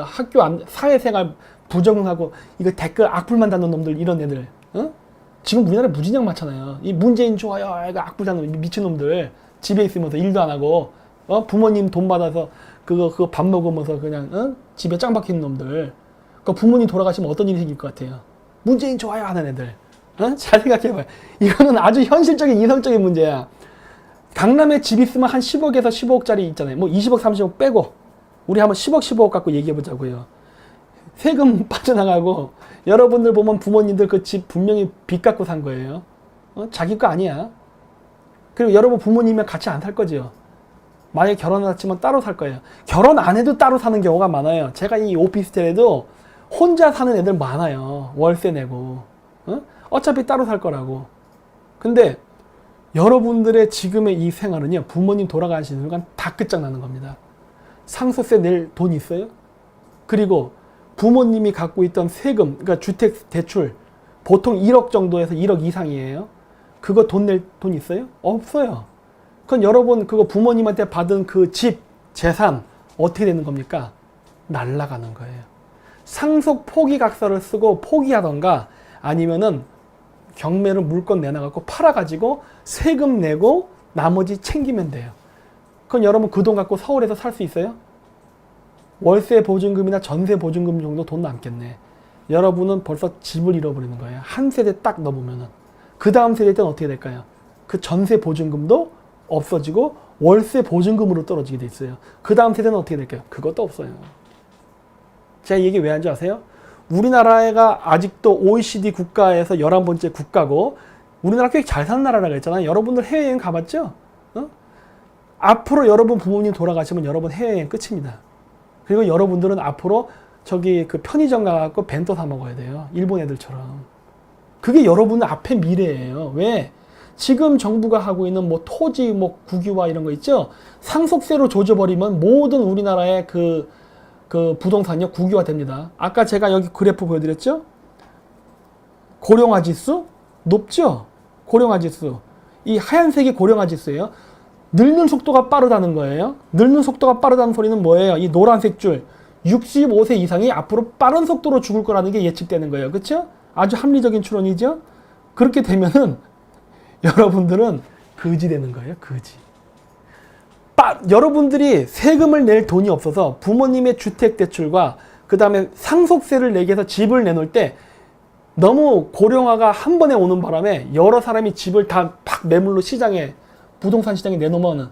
Speaker 1: 학교 사회생활 부정하고 이거 댓글 악플만 다는 놈들, 이런 애들. 지금 우리나라에 무진장 많잖아요. 이 문재인 좋아요, 이거 악플 다는 미친놈들. 집에 있으면서 일도 안 하고 부모님 돈 받아서 그거 밥 먹으면서 그냥 집에 짱 박히는 놈들. 그 부모님 돌아가시면 어떤 일이 생길 것 같아요? 문재인 좋아요 하는 애들. 잘 생각해봐요. 이거는 아주 현실적인 이성적인 문제야. 강남에 집 있으면 한 10억에서 15억짜리 있잖아요. 뭐 20억, 30억 빼고 우리 한번 10억, 15억 갖고 얘기해보자고요. 세금 빠져나가고, 여러분들 보면 부모님들 그 집 분명히 빚 갖고 산 거예요. 자기 거 아니야. 그리고 여러분 부모님이랑 같이 안 살 거지요. 만약에 결혼했지만 따로 살 거예요. 결혼 안 해도 따로 사는 경우가 많아요. 제가 이 오피스텔에도 혼자 사는 애들 많아요. 월세 내고. 어차피 따로 살 거라고. 근데 여러분들의 지금의 이 생활은요, 부모님 돌아가시는 순간 다 끝장나는 겁니다. 상속세 낼 돈 있어요? 그리고 부모님이 갖고 있던 세금, 그러니까 주택 대출, 보통 1억 정도에서 1억 이상이에요. 그거 돈 낼 돈 있어요? 없어요. 그건 여러분 그거 부모님한테 받은 그 집, 재산 어떻게 되는 겁니까? 날아가는 거예요. 상속 포기각서를 쓰고 포기하던가, 아니면은 경매로 물건 내놔갖고 팔아가지고 세금 내고 나머지 챙기면 돼요. 그건 여러분 그 돈 갖고 서울에서 살 수 있어요? 월세 보증금이나 전세 보증금 정도 돈 남겠네. 여러분은 벌써 집을 잃어버리는 거예요. 한 세대 딱 넣어보면은. 그 다음 세대 때는 어떻게 될까요? 그 전세 보증금도 없어지고 월세 보증금으로 떨어지게 돼 있어요. 그 다음 세대는 어떻게 될까요? 그것도 없어요. 제가 이 얘기 왜 하는지 아세요? 우리나라가 아직도 OECD 국가에서 11번째 국가고 우리나라 꽤 잘 사는 나라라고 했잖아요. 여러분들 해외여행 가봤죠? 어? 앞으로 여러분 부모님 돌아가시면 여러분 해외여행 끝입니다. 그리고 여러분들은 앞으로 저기 그 편의점 가갖고 벤또 사 먹어야 돼요. 일본 애들처럼. 그게 여러분 앞의 미래예요. 왜? 지금 정부가 하고 있는 뭐 토지, 뭐 국유화 이런 거 있죠? 상속세로 조져버리면 모든 우리나라의 그 부동산이 국유화 됩니다. 아까 제가 여기 그래프 보여드렸죠? 고령화 지수? 높죠? 고령화 지수. 이 하얀색이 고령화 지수예요. 늙는 속도가 빠르다는 거예요. 늙는 속도가 빠르다는 소리는 뭐예요? 이 노란색 줄. 65세 이상이 앞으로 빠른 속도로 죽을 거라는 게 예측되는 거예요. 그렇죠? 아주 합리적인 추론이죠? 그렇게 되면은 여러분들은 거지 되는 거예요. 거지. 여러분들이 세금을 낼 돈이 없어서 부모님의 주택대출과 그 다음에 상속세를 내게 해서 집을 내놓을 때 너무 고령화가 한 번에 오는 바람에 여러 사람이 집을 다 팍 매물로 시장에 부동산 시장에 내놓으면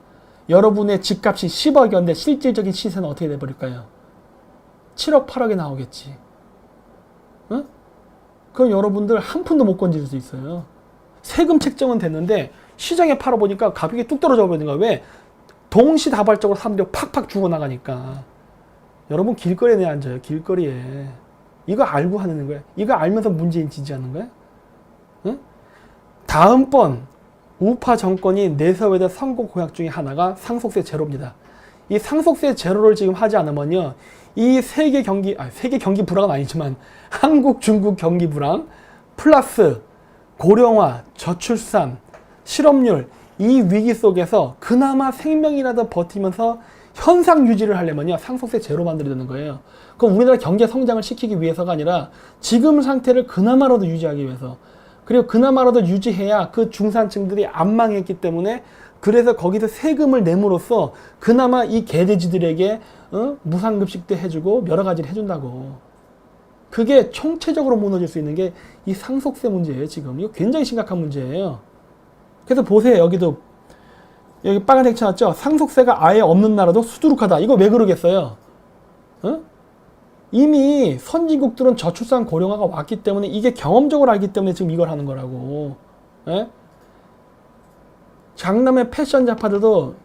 Speaker 1: 여러분의 집값이 10억이었는데 실질적인 시세는 어떻게 돼버릴까요? 7억 8억에 나오겠지. 응? 그럼 여러분들 한 푼도 못 건질 수 있어요. 세금 책정은 됐는데 시장에 팔아보니까 가격이 뚝 떨어져 버리는 거야. 왜? 동시다발적으로 사람들이 팍팍 죽어나가니까. 여러분 길거리에 내 앉아요. 길거리에. 이거 알고 하는 거예요. 이거 알면서 문재인 지지하는 거예요. 응? 다음번 우파 정권이 내세워야 될 선거 공약 중에 하나가 상속세 제로입니다. 이 상속세 제로를 지금 하지 않으면요. 이 세계 경기 불황은 아니지만 한국, 중국 경기 불황 플러스 고령화, 저출산, 실업률 이 위기 속에서 그나마 생명이라도 버티면서 현상 유지를 하려면요. 상속세 제로 만들어야 되는 거예요. 그럼 우리나라 경제 성장을 시키기 위해서가 아니라 지금 상태를 그나마라도 유지하기 위해서 그리고 그나마라도 유지해야 그 중산층들이 안 망했기 때문에 그래서 거기서 세금을 내므로써 그나마 이 개돼지들에게 무상급식도 해주고 여러 가지를 해준다고. 그게 총체적으로 무너질 수 있는 게 이 상속세 문제예요. 지금 이거 굉장히 심각한 문제예요. 그래서 보세요. 여기도 여기 빨간색 쳐놨죠. 상속세가 아예 없는 나라도 수두룩하다. 이거 왜 그러겠어요? 이미 선진국들은 저출산 고령화가 왔기 때문에 이게 경험적으로 알기 때문에 지금 이걸 하는 거라고. 예? 장남의 패션 좌파들도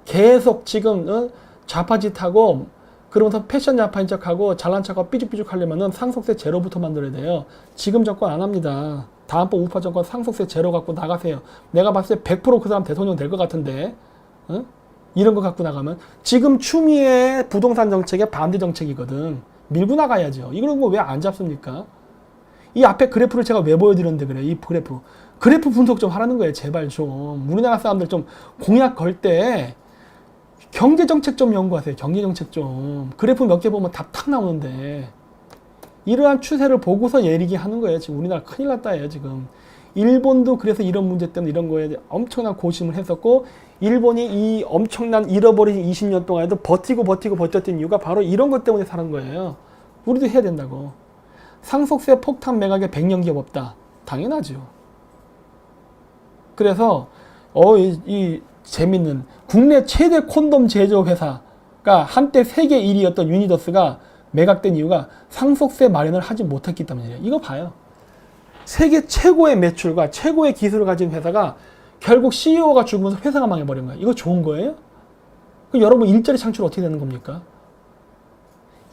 Speaker 1: 계속 지금 좌파짓하고 그러면서 패션 좌파인 척하고 잘난 척하고 삐죽삐죽 하려면은 상속세 제로부터 만들어야 돼요. 지금 정권 안 합니다. 다음번 우파 정권 상속세 제로 갖고 나가세요. 내가 봤을 때 100% 그 사람 대통령 될 것 같은데 이런 거 갖고 나가면 지금 추미애 부동산 정책의 반대 정책이거든. 밀고 나가야죠. 이런 거 왜 안 잡습니까? 이 앞에 그래프를 제가 왜 보여드렸는데 그래. 이 그래프 분석 좀 하라는 거예요. 제발 좀. 우리나라 사람들 좀 공약 걸 때 경제정책 좀 연구하세요. 경제정책 좀. 그래프 몇 개 보면 답 탁 나오는데 이러한 추세를 보고서 예리기 하는 거예요. 지금 우리나라 큰일 났다예요. 지금. 일본도 그래서 이런 문제 때문에 이런 거에 엄청난 고심을 했었고 일본이 이 엄청난 잃어버린 20년 동안에도 버텼던 이유가 바로 이런 것 때문에 사는 거예요. 우리도 해야 된다고. 상속세 폭탄 매각에 100년 기업 없다. 당연하죠. 그래서 이 재밌는 국내 최대 콘돔 제조 회사가 한때 세계 1위였던 유니더스가 매각된 이유가 상속세 마련을 하지 못했기 때문이에요. 이거 봐요. 세계 최고의 매출과 최고의 기술을 가진 회사가 결국 CEO가 죽으면서 회사가 망해버린 거예요. 이거 좋은 거예요? 그럼 여러분 일자리 창출 어떻게 되는 겁니까?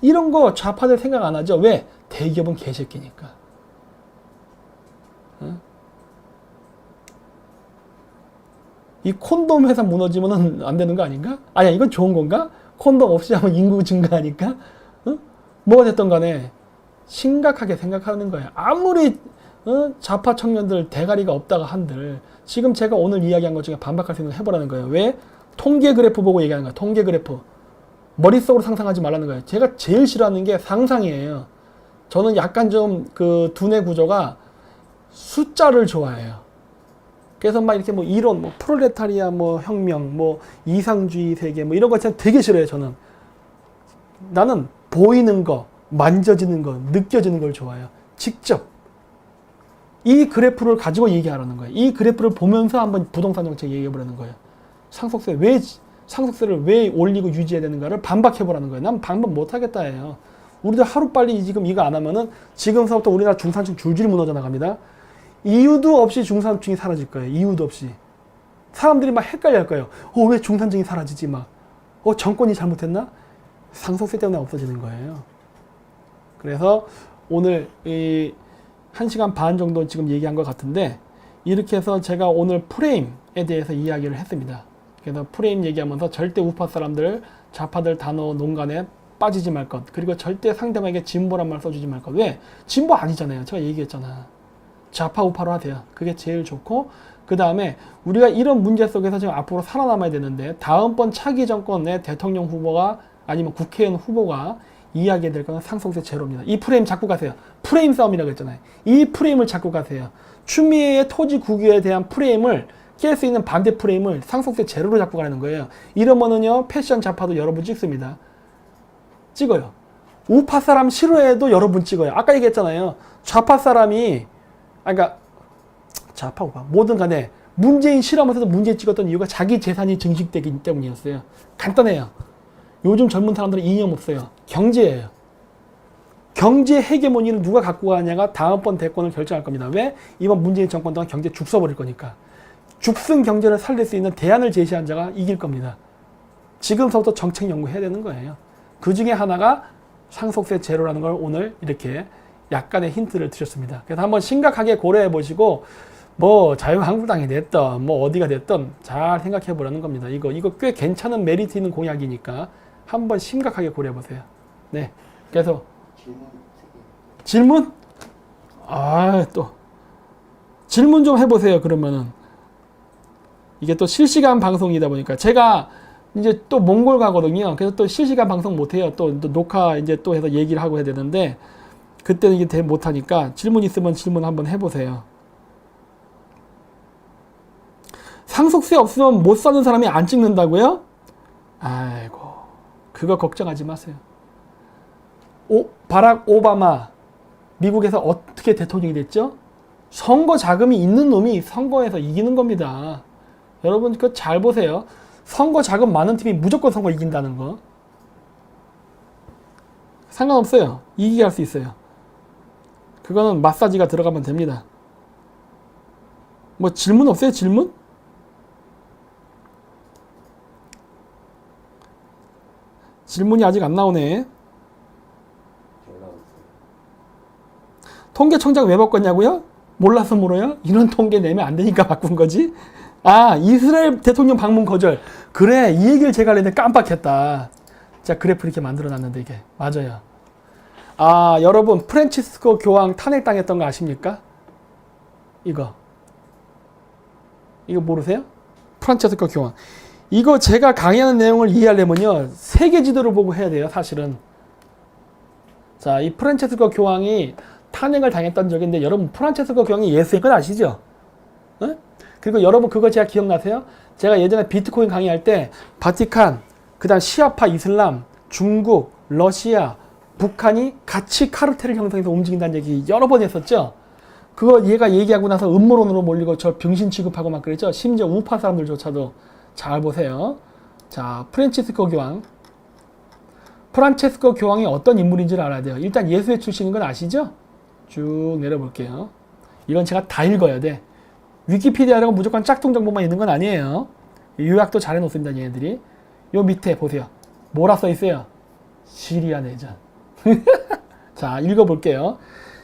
Speaker 1: 이런 거 좌파들 생각 안 하죠? 왜? 대기업은 개새끼니까. 이 콘돔 회사 무너지면 안 되는 거 아닌가? 아니야, 이건 좋은 건가? 콘돔 없이 하면 인구 증가하니까? 뭐가 됐든 간에 심각하게 생각하는 거예요. 아무리 좌파 청년들 대가리가 없다가 한들 지금 제가 오늘 이야기한 것 중에 반박할 생각을 해보라는 거예요. 왜? 통계 그래프 보고 얘기하는 거야. 통계 그래프. 머릿속으로 상상하지 말라는 거예요. 제가 제일 싫어하는 게 상상이에요. 저는 약간 좀 그 두뇌 구조가 숫자를 좋아해요. 그래서 막 이렇게 뭐 이론, 뭐 프롤레타리아, 뭐 혁명, 뭐 이상주의 세계, 뭐 이런 거 진짜 되게 싫어해요. 저는. 나는 보이는 거, 만져지는 거, 느껴지는 걸 좋아해요. 직접. 이 그래프를 가지고 얘기하라는 거예요. 이 그래프를 보면서 한번 부동산 정책 얘기해보라는 거예요. 상속세를 왜 올리고 유지해야 되는가를 반박해보라는 거예요. 난 반박 못하겠다 해요. 우리들 하루빨리 지금 이거 안 하면은 지금서부터 우리나라 중산층 줄줄이 무너져 나갑니다. 이유도 없이 중산층이 사라질 거예요. 이유도 없이. 사람들이 막 헷갈려 할 거예요. 왜 중산층이 사라지지? 막. 정권이 잘못했나? 상속세 때문에 없어지는 거예요. 그래서 오늘 1시간 반 정도 지금 얘기한 것 같은데, 이렇게 해서 제가 오늘 프레임에 대해서 이야기를 했습니다. 그래서 프레임 얘기하면서 절대 우파 사람들, 좌파들 단어 농간에 빠지지 말 것, 그리고 절대 상대방에게 진보란 말 써주지 말 것. 왜? 진보 아니잖아요. 제가 얘기했잖아. 좌파 우파로 하세요. 그게 제일 좋고, 그 다음에 우리가 이런 문제 속에서 지금 앞으로 살아남아야 되는데, 다음번 차기 정권의 대통령 후보가 아니면 국회의원 후보가 이야기해야 될 거는 상속세 제로입니다. 이 프레임 잡고 가세요. 프레임 싸움이라고 했잖아요. 이 프레임을 잡고 가세요. 추미애의 토지 국유에 대한 프레임을 깰 수 있는 반대 프레임을 상속세 제로로 잡고 가는 거예요. 이러면은요, 패션 좌파도 여러분 찍습니다. 찍어요. 우파 사람 싫어해도 여러분 찍어요. 아까 얘기했잖아요. 좌파 사람이, 그러니까 좌파 우파 뭐든 간에 문재인 싫어하면서도 문재인 찍었던 이유가 자기 재산이 증식되기 때문이었어요. 간단해요. 요즘 젊은 사람들은 이념 없어요. 경제예요. 경제 헤게모니를 누가 갖고 가냐가 다음번 대권을 결정할 겁니다. 왜? 이번 문재인 정권 동안 경제 죽 써버릴 거니까. 죽순 경제를 살릴 수 있는 대안을 제시한 자가 이길 겁니다. 지금서부터 정책 연구해야 되는 거예요. 그 중에 하나가 상속세 제로라는 걸 오늘 이렇게 약간의 힌트를 드렸습니다. 그래서 한번 심각하게 고려해 보시고, 뭐 자유한국당이 됐던 뭐 어디가 됐던 잘 생각해 보라는 겁니다. 이거 꽤 괜찮은 메리트 있는 공약이니까 한번 심각하게 고려해 보세요. 네. 그래서 질문? 또 질문 좀 해보세요. 그러면은 이게 또 실시간 방송이다 보니까 제가 이제 또 몽골 가거든요. 그래서 또 실시간 방송 못 해요. 또 녹화 이제 또 해서 얘기를 하고 해야 되는데, 그때는 이게 못 하니까 질문 있으면 질문 한번 해보세요. 상속세 없으면 못 사는 사람이 안 찍는다고요? 아이고, 그거 걱정하지 마세요. 바락 오바마 미국에서 어떻게 대통령이 됐죠? 선거 자금이 있는 놈이 선거에서 이기는 겁니다. 여러분 그거 잘 보세요. 선거 자금 많은 팀이 무조건 선거 이긴다는 거. 상관없어요. 이기게 할 수 있어요. 그거는 마사지가 들어가면 됩니다. 뭐 질문 없어요? 질문? 질문이 아직 안 나오네. 통계청장 왜 바꿨냐고요? 몰라서 물어요? 이런 통계 내면 안 되니까 바꾼 거지? 이스라엘 대통령 방문 거절. 그래, 이 얘기를 제가 하려는데 깜빡했다. 자, 그래프 이렇게 만들어 놨는데 이게. 맞아요. 여러분, 프란치스코 교황 탄핵당했던 거 아십니까? 이거 모르세요? 프란치스코 교황. 이거 제가 강의하는 내용을 이해하려면요, 세계 지도를 보고 해야 돼요, 사실은. 자, 이 프란치스코 교황이 탄핵을 당했던 적인데, 여러분, 프란치스코 교황이 예수인 건 아시죠? 어? 그리고 여러분, 그거 제가 기억나세요? 제가 예전에 비트코인 강의할 때, 바티칸, 그 다음 시아파 이슬람, 중국, 러시아, 북한이 같이 카르텔을 형성해서 움직인다는 얘기 여러 번 했었죠? 그거 얘가 얘기하고 나서 음모론으로 몰리고 저 병신 취급하고 막 그랬죠? 심지어 우파 사람들조차도. 잘 보세요. 자, 프란치스코 교황이 어떤 인물인지를 알아야 돼요. 일단 예수의 출신인 건 아시죠? 쭉 내려볼게요. 이건 제가 다 읽어야 돼. 위키피디아라고 무조건 짝퉁 정보만 있는 건 아니에요. 요약도 잘 해놓습니다, 얘네들이. 요 밑에 보세요. 뭐라 써 있어요? 시리아 내전. 자, 읽어볼게요.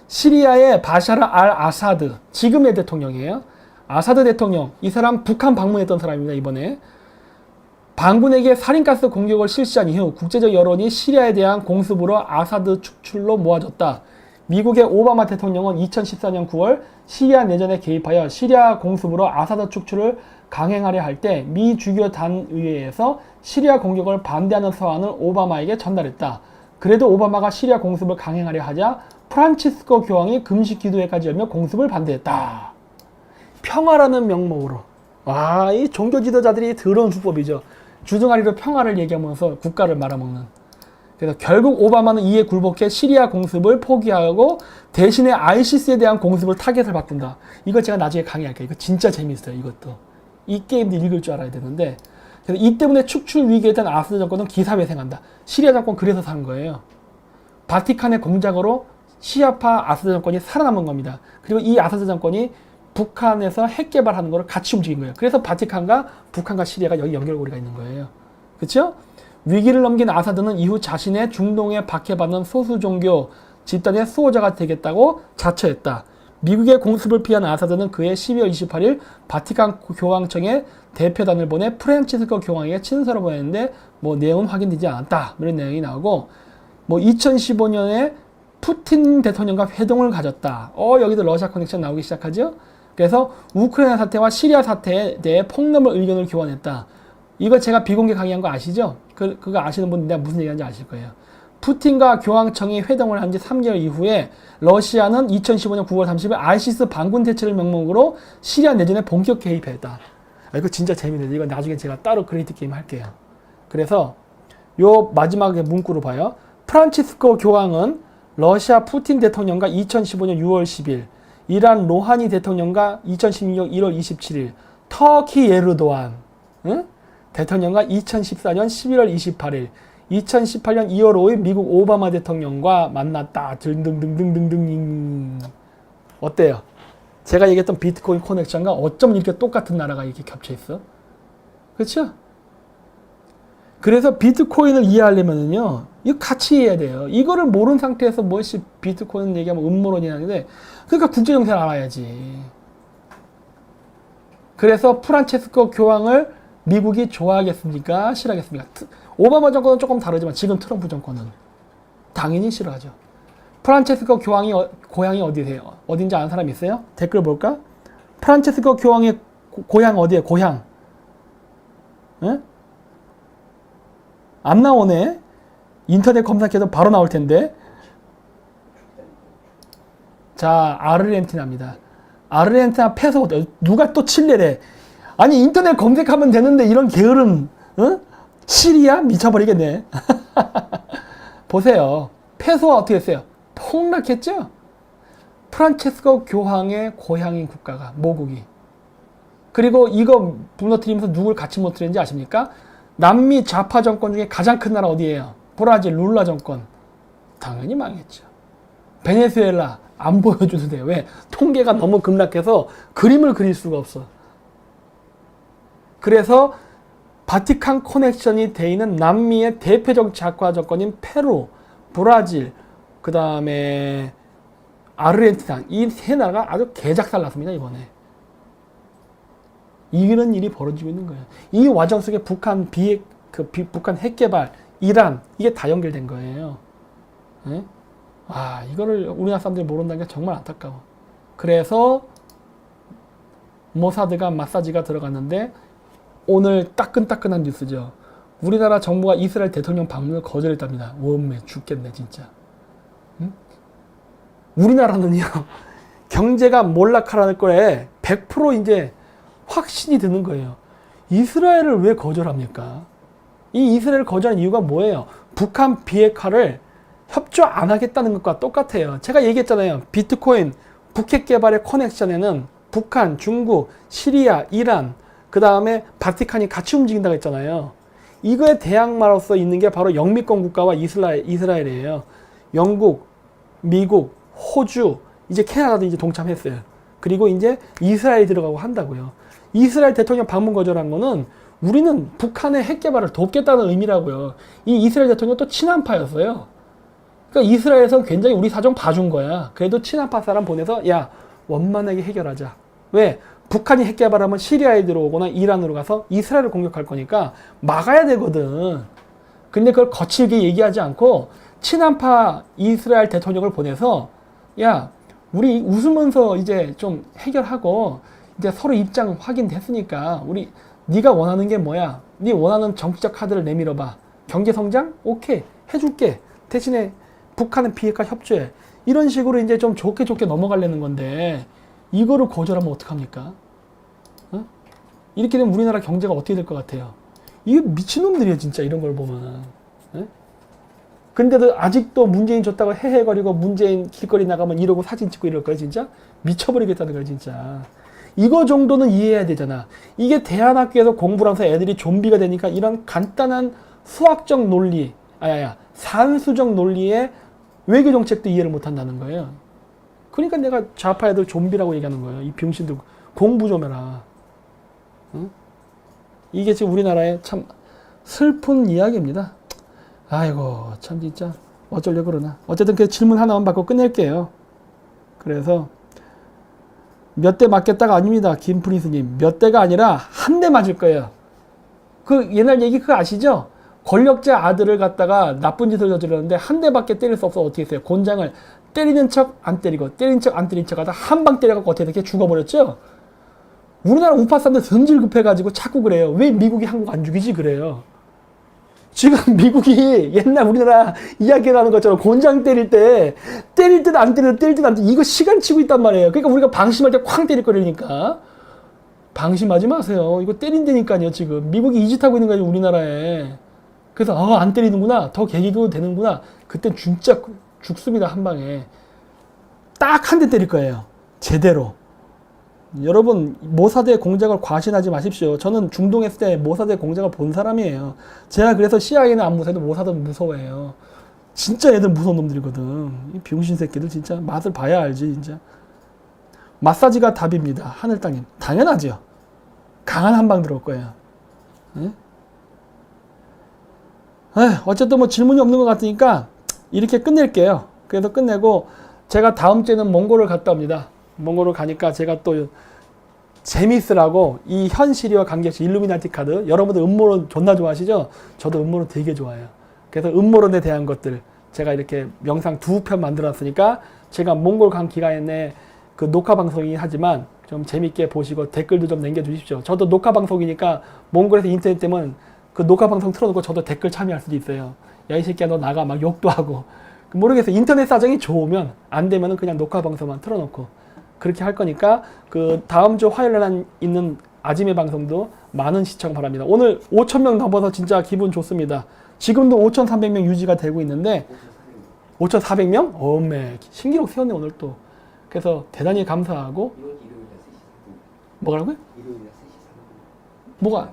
Speaker 1: 시리아의 바샤르 알 아사드, 지금의 대통령이에요. 아사드 대통령, 이 사람 북한 방문했던 사람입니다. 이번에 반군에게 살인가스 공격을 실시한 이후 국제적 여론이 시리아에 대한 공습으로 아사드 축출로 모아졌다. 미국의 오바마 대통령은 2014년 9월 시리아 내전에 개입하여 시리아 공습으로 아사드 축출을 강행하려 할 때 미 주교 단의회에서 시리아 공격을 반대하는 서한을 오바마에게 전달했다. 그래도 오바마가 시리아 공습을 강행하려 하자 프란치스코 교황이 금식 기도회까지 열며 공습을 반대했다. 평화라는 명목으로. 이 종교 지도자들이 더러운 수법이죠. 주둥아리로 평화를 얘기하면서 국가를 말아먹는. 그래서 결국 오바마는 이에 굴복해 시리아 공습을 포기하고 대신에 ISIS에 대한 공습을 타겟을 바꾼다. 이거 제가 나중에 강의할게요. 이거 진짜 재밌어요. 이것도. 이 게임도 읽을 줄 알아야 되는데, 그래서 이 때문에 축출 위기에 대한 아사드 정권은 기사회생한다. 시리아 정권 그래서 산 거예요. 바티칸의 공작으로 시아파 아사드 정권이 살아남은 겁니다. 그리고 이 아사드 정권이 북한에서 핵 개발하는 거를 같이 움직인 거예요. 그래서 바티칸과 북한과 시리아가 여기 연결고리가 있는 거예요. 그렇죠? 위기를 넘긴 아사드는 이후 자신의 중동에 박해받는 소수 종교 집단의 수호자가 되겠다고 자처했다. 미국의 공습을 피한 아사드는 그해 12월 28일 바티칸 교황청에 대표단을 보내 프란치스코 교황에게 친서를 보냈는데 뭐 내용은 확인되지 않았다. 이런 내용이 나오고, 뭐 2015년에 푸틴 대통령과 회동을 가졌다. 여기도 러시아 커넥션 나오기 시작하죠. 그래서 우크라이나 사태와 시리아 사태에 대해 폭넓은 의견을 교환했다. 이거 제가 비공개 강의한 거 아시죠? 그거 아시는 분 내가 무슨 얘기하는지 아실 거예요. 푸틴과 교황청이 회동을 한 지 3개월 이후에 러시아는 2015년 9월 30일 아이시스 반군 대체를 명목으로 시리아 내전에 본격 개입했다. 이거 진짜 재밌는데 이거 나중에 제가 따로 그레이트 게임 할게요. 그래서 요 마지막에 문구를 봐요. 프란치스코 교황은 러시아 푸틴 대통령과 2015년 6월 10일, 이란 로하니 대통령과 2016년 1월 27일, 터키 에르도안 대통령과 2014년 11월 28일, 2018년 2월 5일 미국 오바마 대통령과 만났다. 등등등등등등. 어때요? 제가 얘기했던 비트코인 커넥션과 어쩜 이렇게 똑같은 나라가 이렇게 겹쳐 있어? 그렇죠? 그래서 비트코인을 이해하려면요, 이거 같이 이해해야 돼요. 이거를 모르는 상태에서 뭐시 비트코인 얘기하면 음모론이 나는데, 그러니까 국제정세를 알아야지. 그래서 프란체스코 교황을 미국이 좋아하겠습니까? 싫어하겠습니까? 오바마 정권은 조금 다르지만 지금 트럼프 정권은 당연히 싫어하죠. 프란체스코 교황이 고향이 어디세요? 어딘지 아는 사람 있어요? 댓글 볼까? 프란체스코 교황의 고향 어디에요? 고향. 에? 안 나오네. 인터넷 검색해도 바로 나올 텐데. 자, 아르헨티나입니다. 아르헨티나 페소. 누가 또 칠레래. 아니 인터넷 검색하면 되는데 이런 게으른 시리아? 미쳐버리겠네. 보세요. 페소가 어떻게 했어요? 폭락했죠? 프란체스코 교황의 고향인 국가가, 모국이. 그리고 이거 무너뜨리면서 누굴 같이 무너뜨리는지 아십니까? 남미 좌파 정권 중에 가장 큰 나라 어디예요? 브라질 룰라 정권. 당연히 망했죠. 베네수엘라 안 보여줘도 돼요. 왜? 통계가 너무 급락해서 그림을 그릴 수가 없어. 그래서 바티칸 커넥션이 돼 있는 남미의 대표적 좌파 정권인 페루, 브라질, 그 다음에 아르헨티나, 이 세 나라가 아주 개작살 났습니다, 이번에. 이런 일이 벌어지고 있는 거예요. 이 과정 속에 북한 북한 핵 개발, 이란, 이게 다 연결된 거예요. 네? 이거를 우리나라 사람들이 모른다는 게 정말 안타까워. 그래서 모사드가 마사지가 들어갔는데, 오늘 따끈따끈한 뉴스죠. 우리나라 정부가 이스라엘 대통령 방문을 거절했답니다. 원매 죽겠네 진짜. 응? 우리나라는요 경제가 몰락하라는 거에 100% 이제 확신이 드는 거예요. 이스라엘을 왜 거절합니까? 이 이스라엘을 거절한 이유가 뭐예요? 북한 비핵화를 협조 안 하겠다는 것과 똑같아요. 제가 얘기했잖아요. 비트코인 북핵 개발의 커넥션에는 북한, 중국, 시리아, 이란, 그 다음에 바티칸이 같이 움직인다고 했잖아요. 이거에 대항마로서 있는 게 바로 영미권 국가와 이스라엘이에요. 영국, 미국, 호주, 이제 캐나다도 이제 동참했어요. 그리고 이제 이스라엘이 들어가고 한다고요. 이스라엘 대통령 방문 거절한 거는 우리는 북한의 핵 개발을 돕겠다는 의미라고요. 이 이스라엘 대통령 또 친한파였어요. 그러니까 이스라엘에서 굉장히 우리 사정 봐준 거야. 그래도 친한파 사람 보내서 야 원만하게 해결하자. 왜? 북한이 핵 개발하면 시리아에 들어오거나 이란으로 가서 이스라엘을 공격할 거니까 막아야 되거든. 근데 그걸 거칠게 얘기하지 않고 친한파 이스라엘 대통령을 보내서 야 우리 웃으면서 이제 좀 해결하고 이제 서로 입장 확인됐으니까 우리 네가 원하는 게 뭐야? 네 원하는 정치적 카드를 내밀어봐. 경제 성장? 오케이 해줄게. 대신에 북한은 비핵화 협조해. 이런 식으로 이제 좀 좋게 넘어가려는 건데 이거를 거절하면 어떡합니까? 이렇게 되면 우리나라 경제가 어떻게 될 것 같아요? 이게 미친놈들이에요 진짜 이런 걸 보면. 근데도 아직도 문재인 좋다고 헤헤거리고 문재인 길거리 나가면 이러고 사진 찍고 이럴 거야 진짜? 미쳐버리겠다는 거야 진짜. 이거 정도는 이해해야 되잖아. 이게 대안학교에서 공부를 하면서 애들이 좀비가 되니까 이런 간단한 수학적 논리, 산수적 논리의 외교 정책도 이해를 못 한다는 거예요. 그러니까 내가 좌파 애들 좀비라고 얘기하는 거예요. 이 병신들 공부 좀 해라. 응? 이게 지금 우리나라의 참 슬픈 이야기입니다. 아이고 참 진짜 어쩌려고 그러나. 어쨌든 그 질문 하나만 받고 끝낼게요. 그래서 몇 대 맞겠다가 아닙니다. 김프린스님. 몇 대가 아니라 한 대 맞을 거예요. 그 옛날 얘기 그거 아시죠? 권력자 아들을 갖다가 나쁜 짓을 저질렀는데 한 대밖에 때릴 수 없어 어떻게 했어요? 곤장을 때리는 척 안 때리고 때리는 척 안 때리는 척 하다 한 방 때려갖고 어떻게 이렇게 죽어버렸죠? 우리나라 우파 사람들 성질 급해가지고 자꾸 그래요. 왜 미국이 한국 안 죽이지 그래요. 지금 미국이 옛날 우리나라 이야기하는 것처럼 곤장 때릴 때 때릴 듯 안 때릴 듯 안 때릴 이거 시간 치고 있단 말이에요. 그러니까 우리가 방심할 때 쾅 때릴 거라니까. 방심하지 마세요. 이거 때린다니까요 지금. 미국이 이 짓 하고 있는 거예요 우리나라에. 그래서 안 때리는구나. 더 개기도 되는구나. 그땐 진짜 죽습니다 한 방에. 딱 한 대 때릴 거예요. 제대로. 여러분 모사드의 공작을 과신하지 마십시오. 저는 중동에 있을 때 모사드의 공작을 본 사람이에요. 제가 그래서 CIA는 안 무서워해도 모사드는 무서워해요. 진짜 애들 무서운 놈들이거든. 이 병신 새끼들 진짜 맛을 봐야 알지 진짜. 마사지가 답입니다. 하늘땅님. 당연하죠. 강한 한 방 들어올 거예요. 네? 어쨌든 뭐 질문이 없는 것 같으니까 이렇게 끝낼게요. 그래서 끝내고 제가 다음 주에는 몽골을 갔다 옵니다. 몽골을 가니까 제가 또 재미있으라고 이 현실이와 관계없이 일루미나티 카드, 여러분들 음모론 존나 좋아하시죠? 저도 음모론 되게 좋아해요. 그래서 음모론에 대한 것들 제가 이렇게 영상 2편 만들었으니까 제가 몽골 간 기간에 내에 그 녹화 방송이긴 하지만 좀 재밌게 보시고 댓글도 좀 남겨주십시오. 저도 녹화 방송이니까 몽골에서 인터넷 때문에 그 녹화 방송 틀어놓고 저도 댓글 참여할 수도 있어요. 야 이 새끼야 너 나가 막 욕도 하고. 모르겠어요. 인터넷 사정이 좋으면 안 되면은 그냥 녹화 방송만 틀어놓고 그렇게 할 거니까 그 다음 주 화요일에 있는 아지매 방송도 많은 시청 바랍니다. 오늘 5,000명 넘어서 진짜 기분 좋습니다. 지금도 5,300명 유지가 되고 있는데 5,400명? 어메 신기록 세웠네 오늘 또. 그래서 대단히 감사하고. 뭐라고요? 뭐가?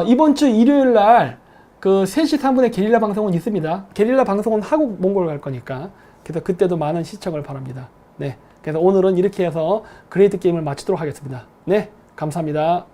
Speaker 1: 이번 주 일요일 날 그 3시 3분에 게릴라 방송은 있습니다. 게릴라 방송은 하고 몽골 갈 거니까. 그래서 그때도 많은 시청을 바랍니다. 네. 그래서 오늘은 이렇게 해서 그레이트 게임을 마치도록 하겠습니다. 네. 감사합니다.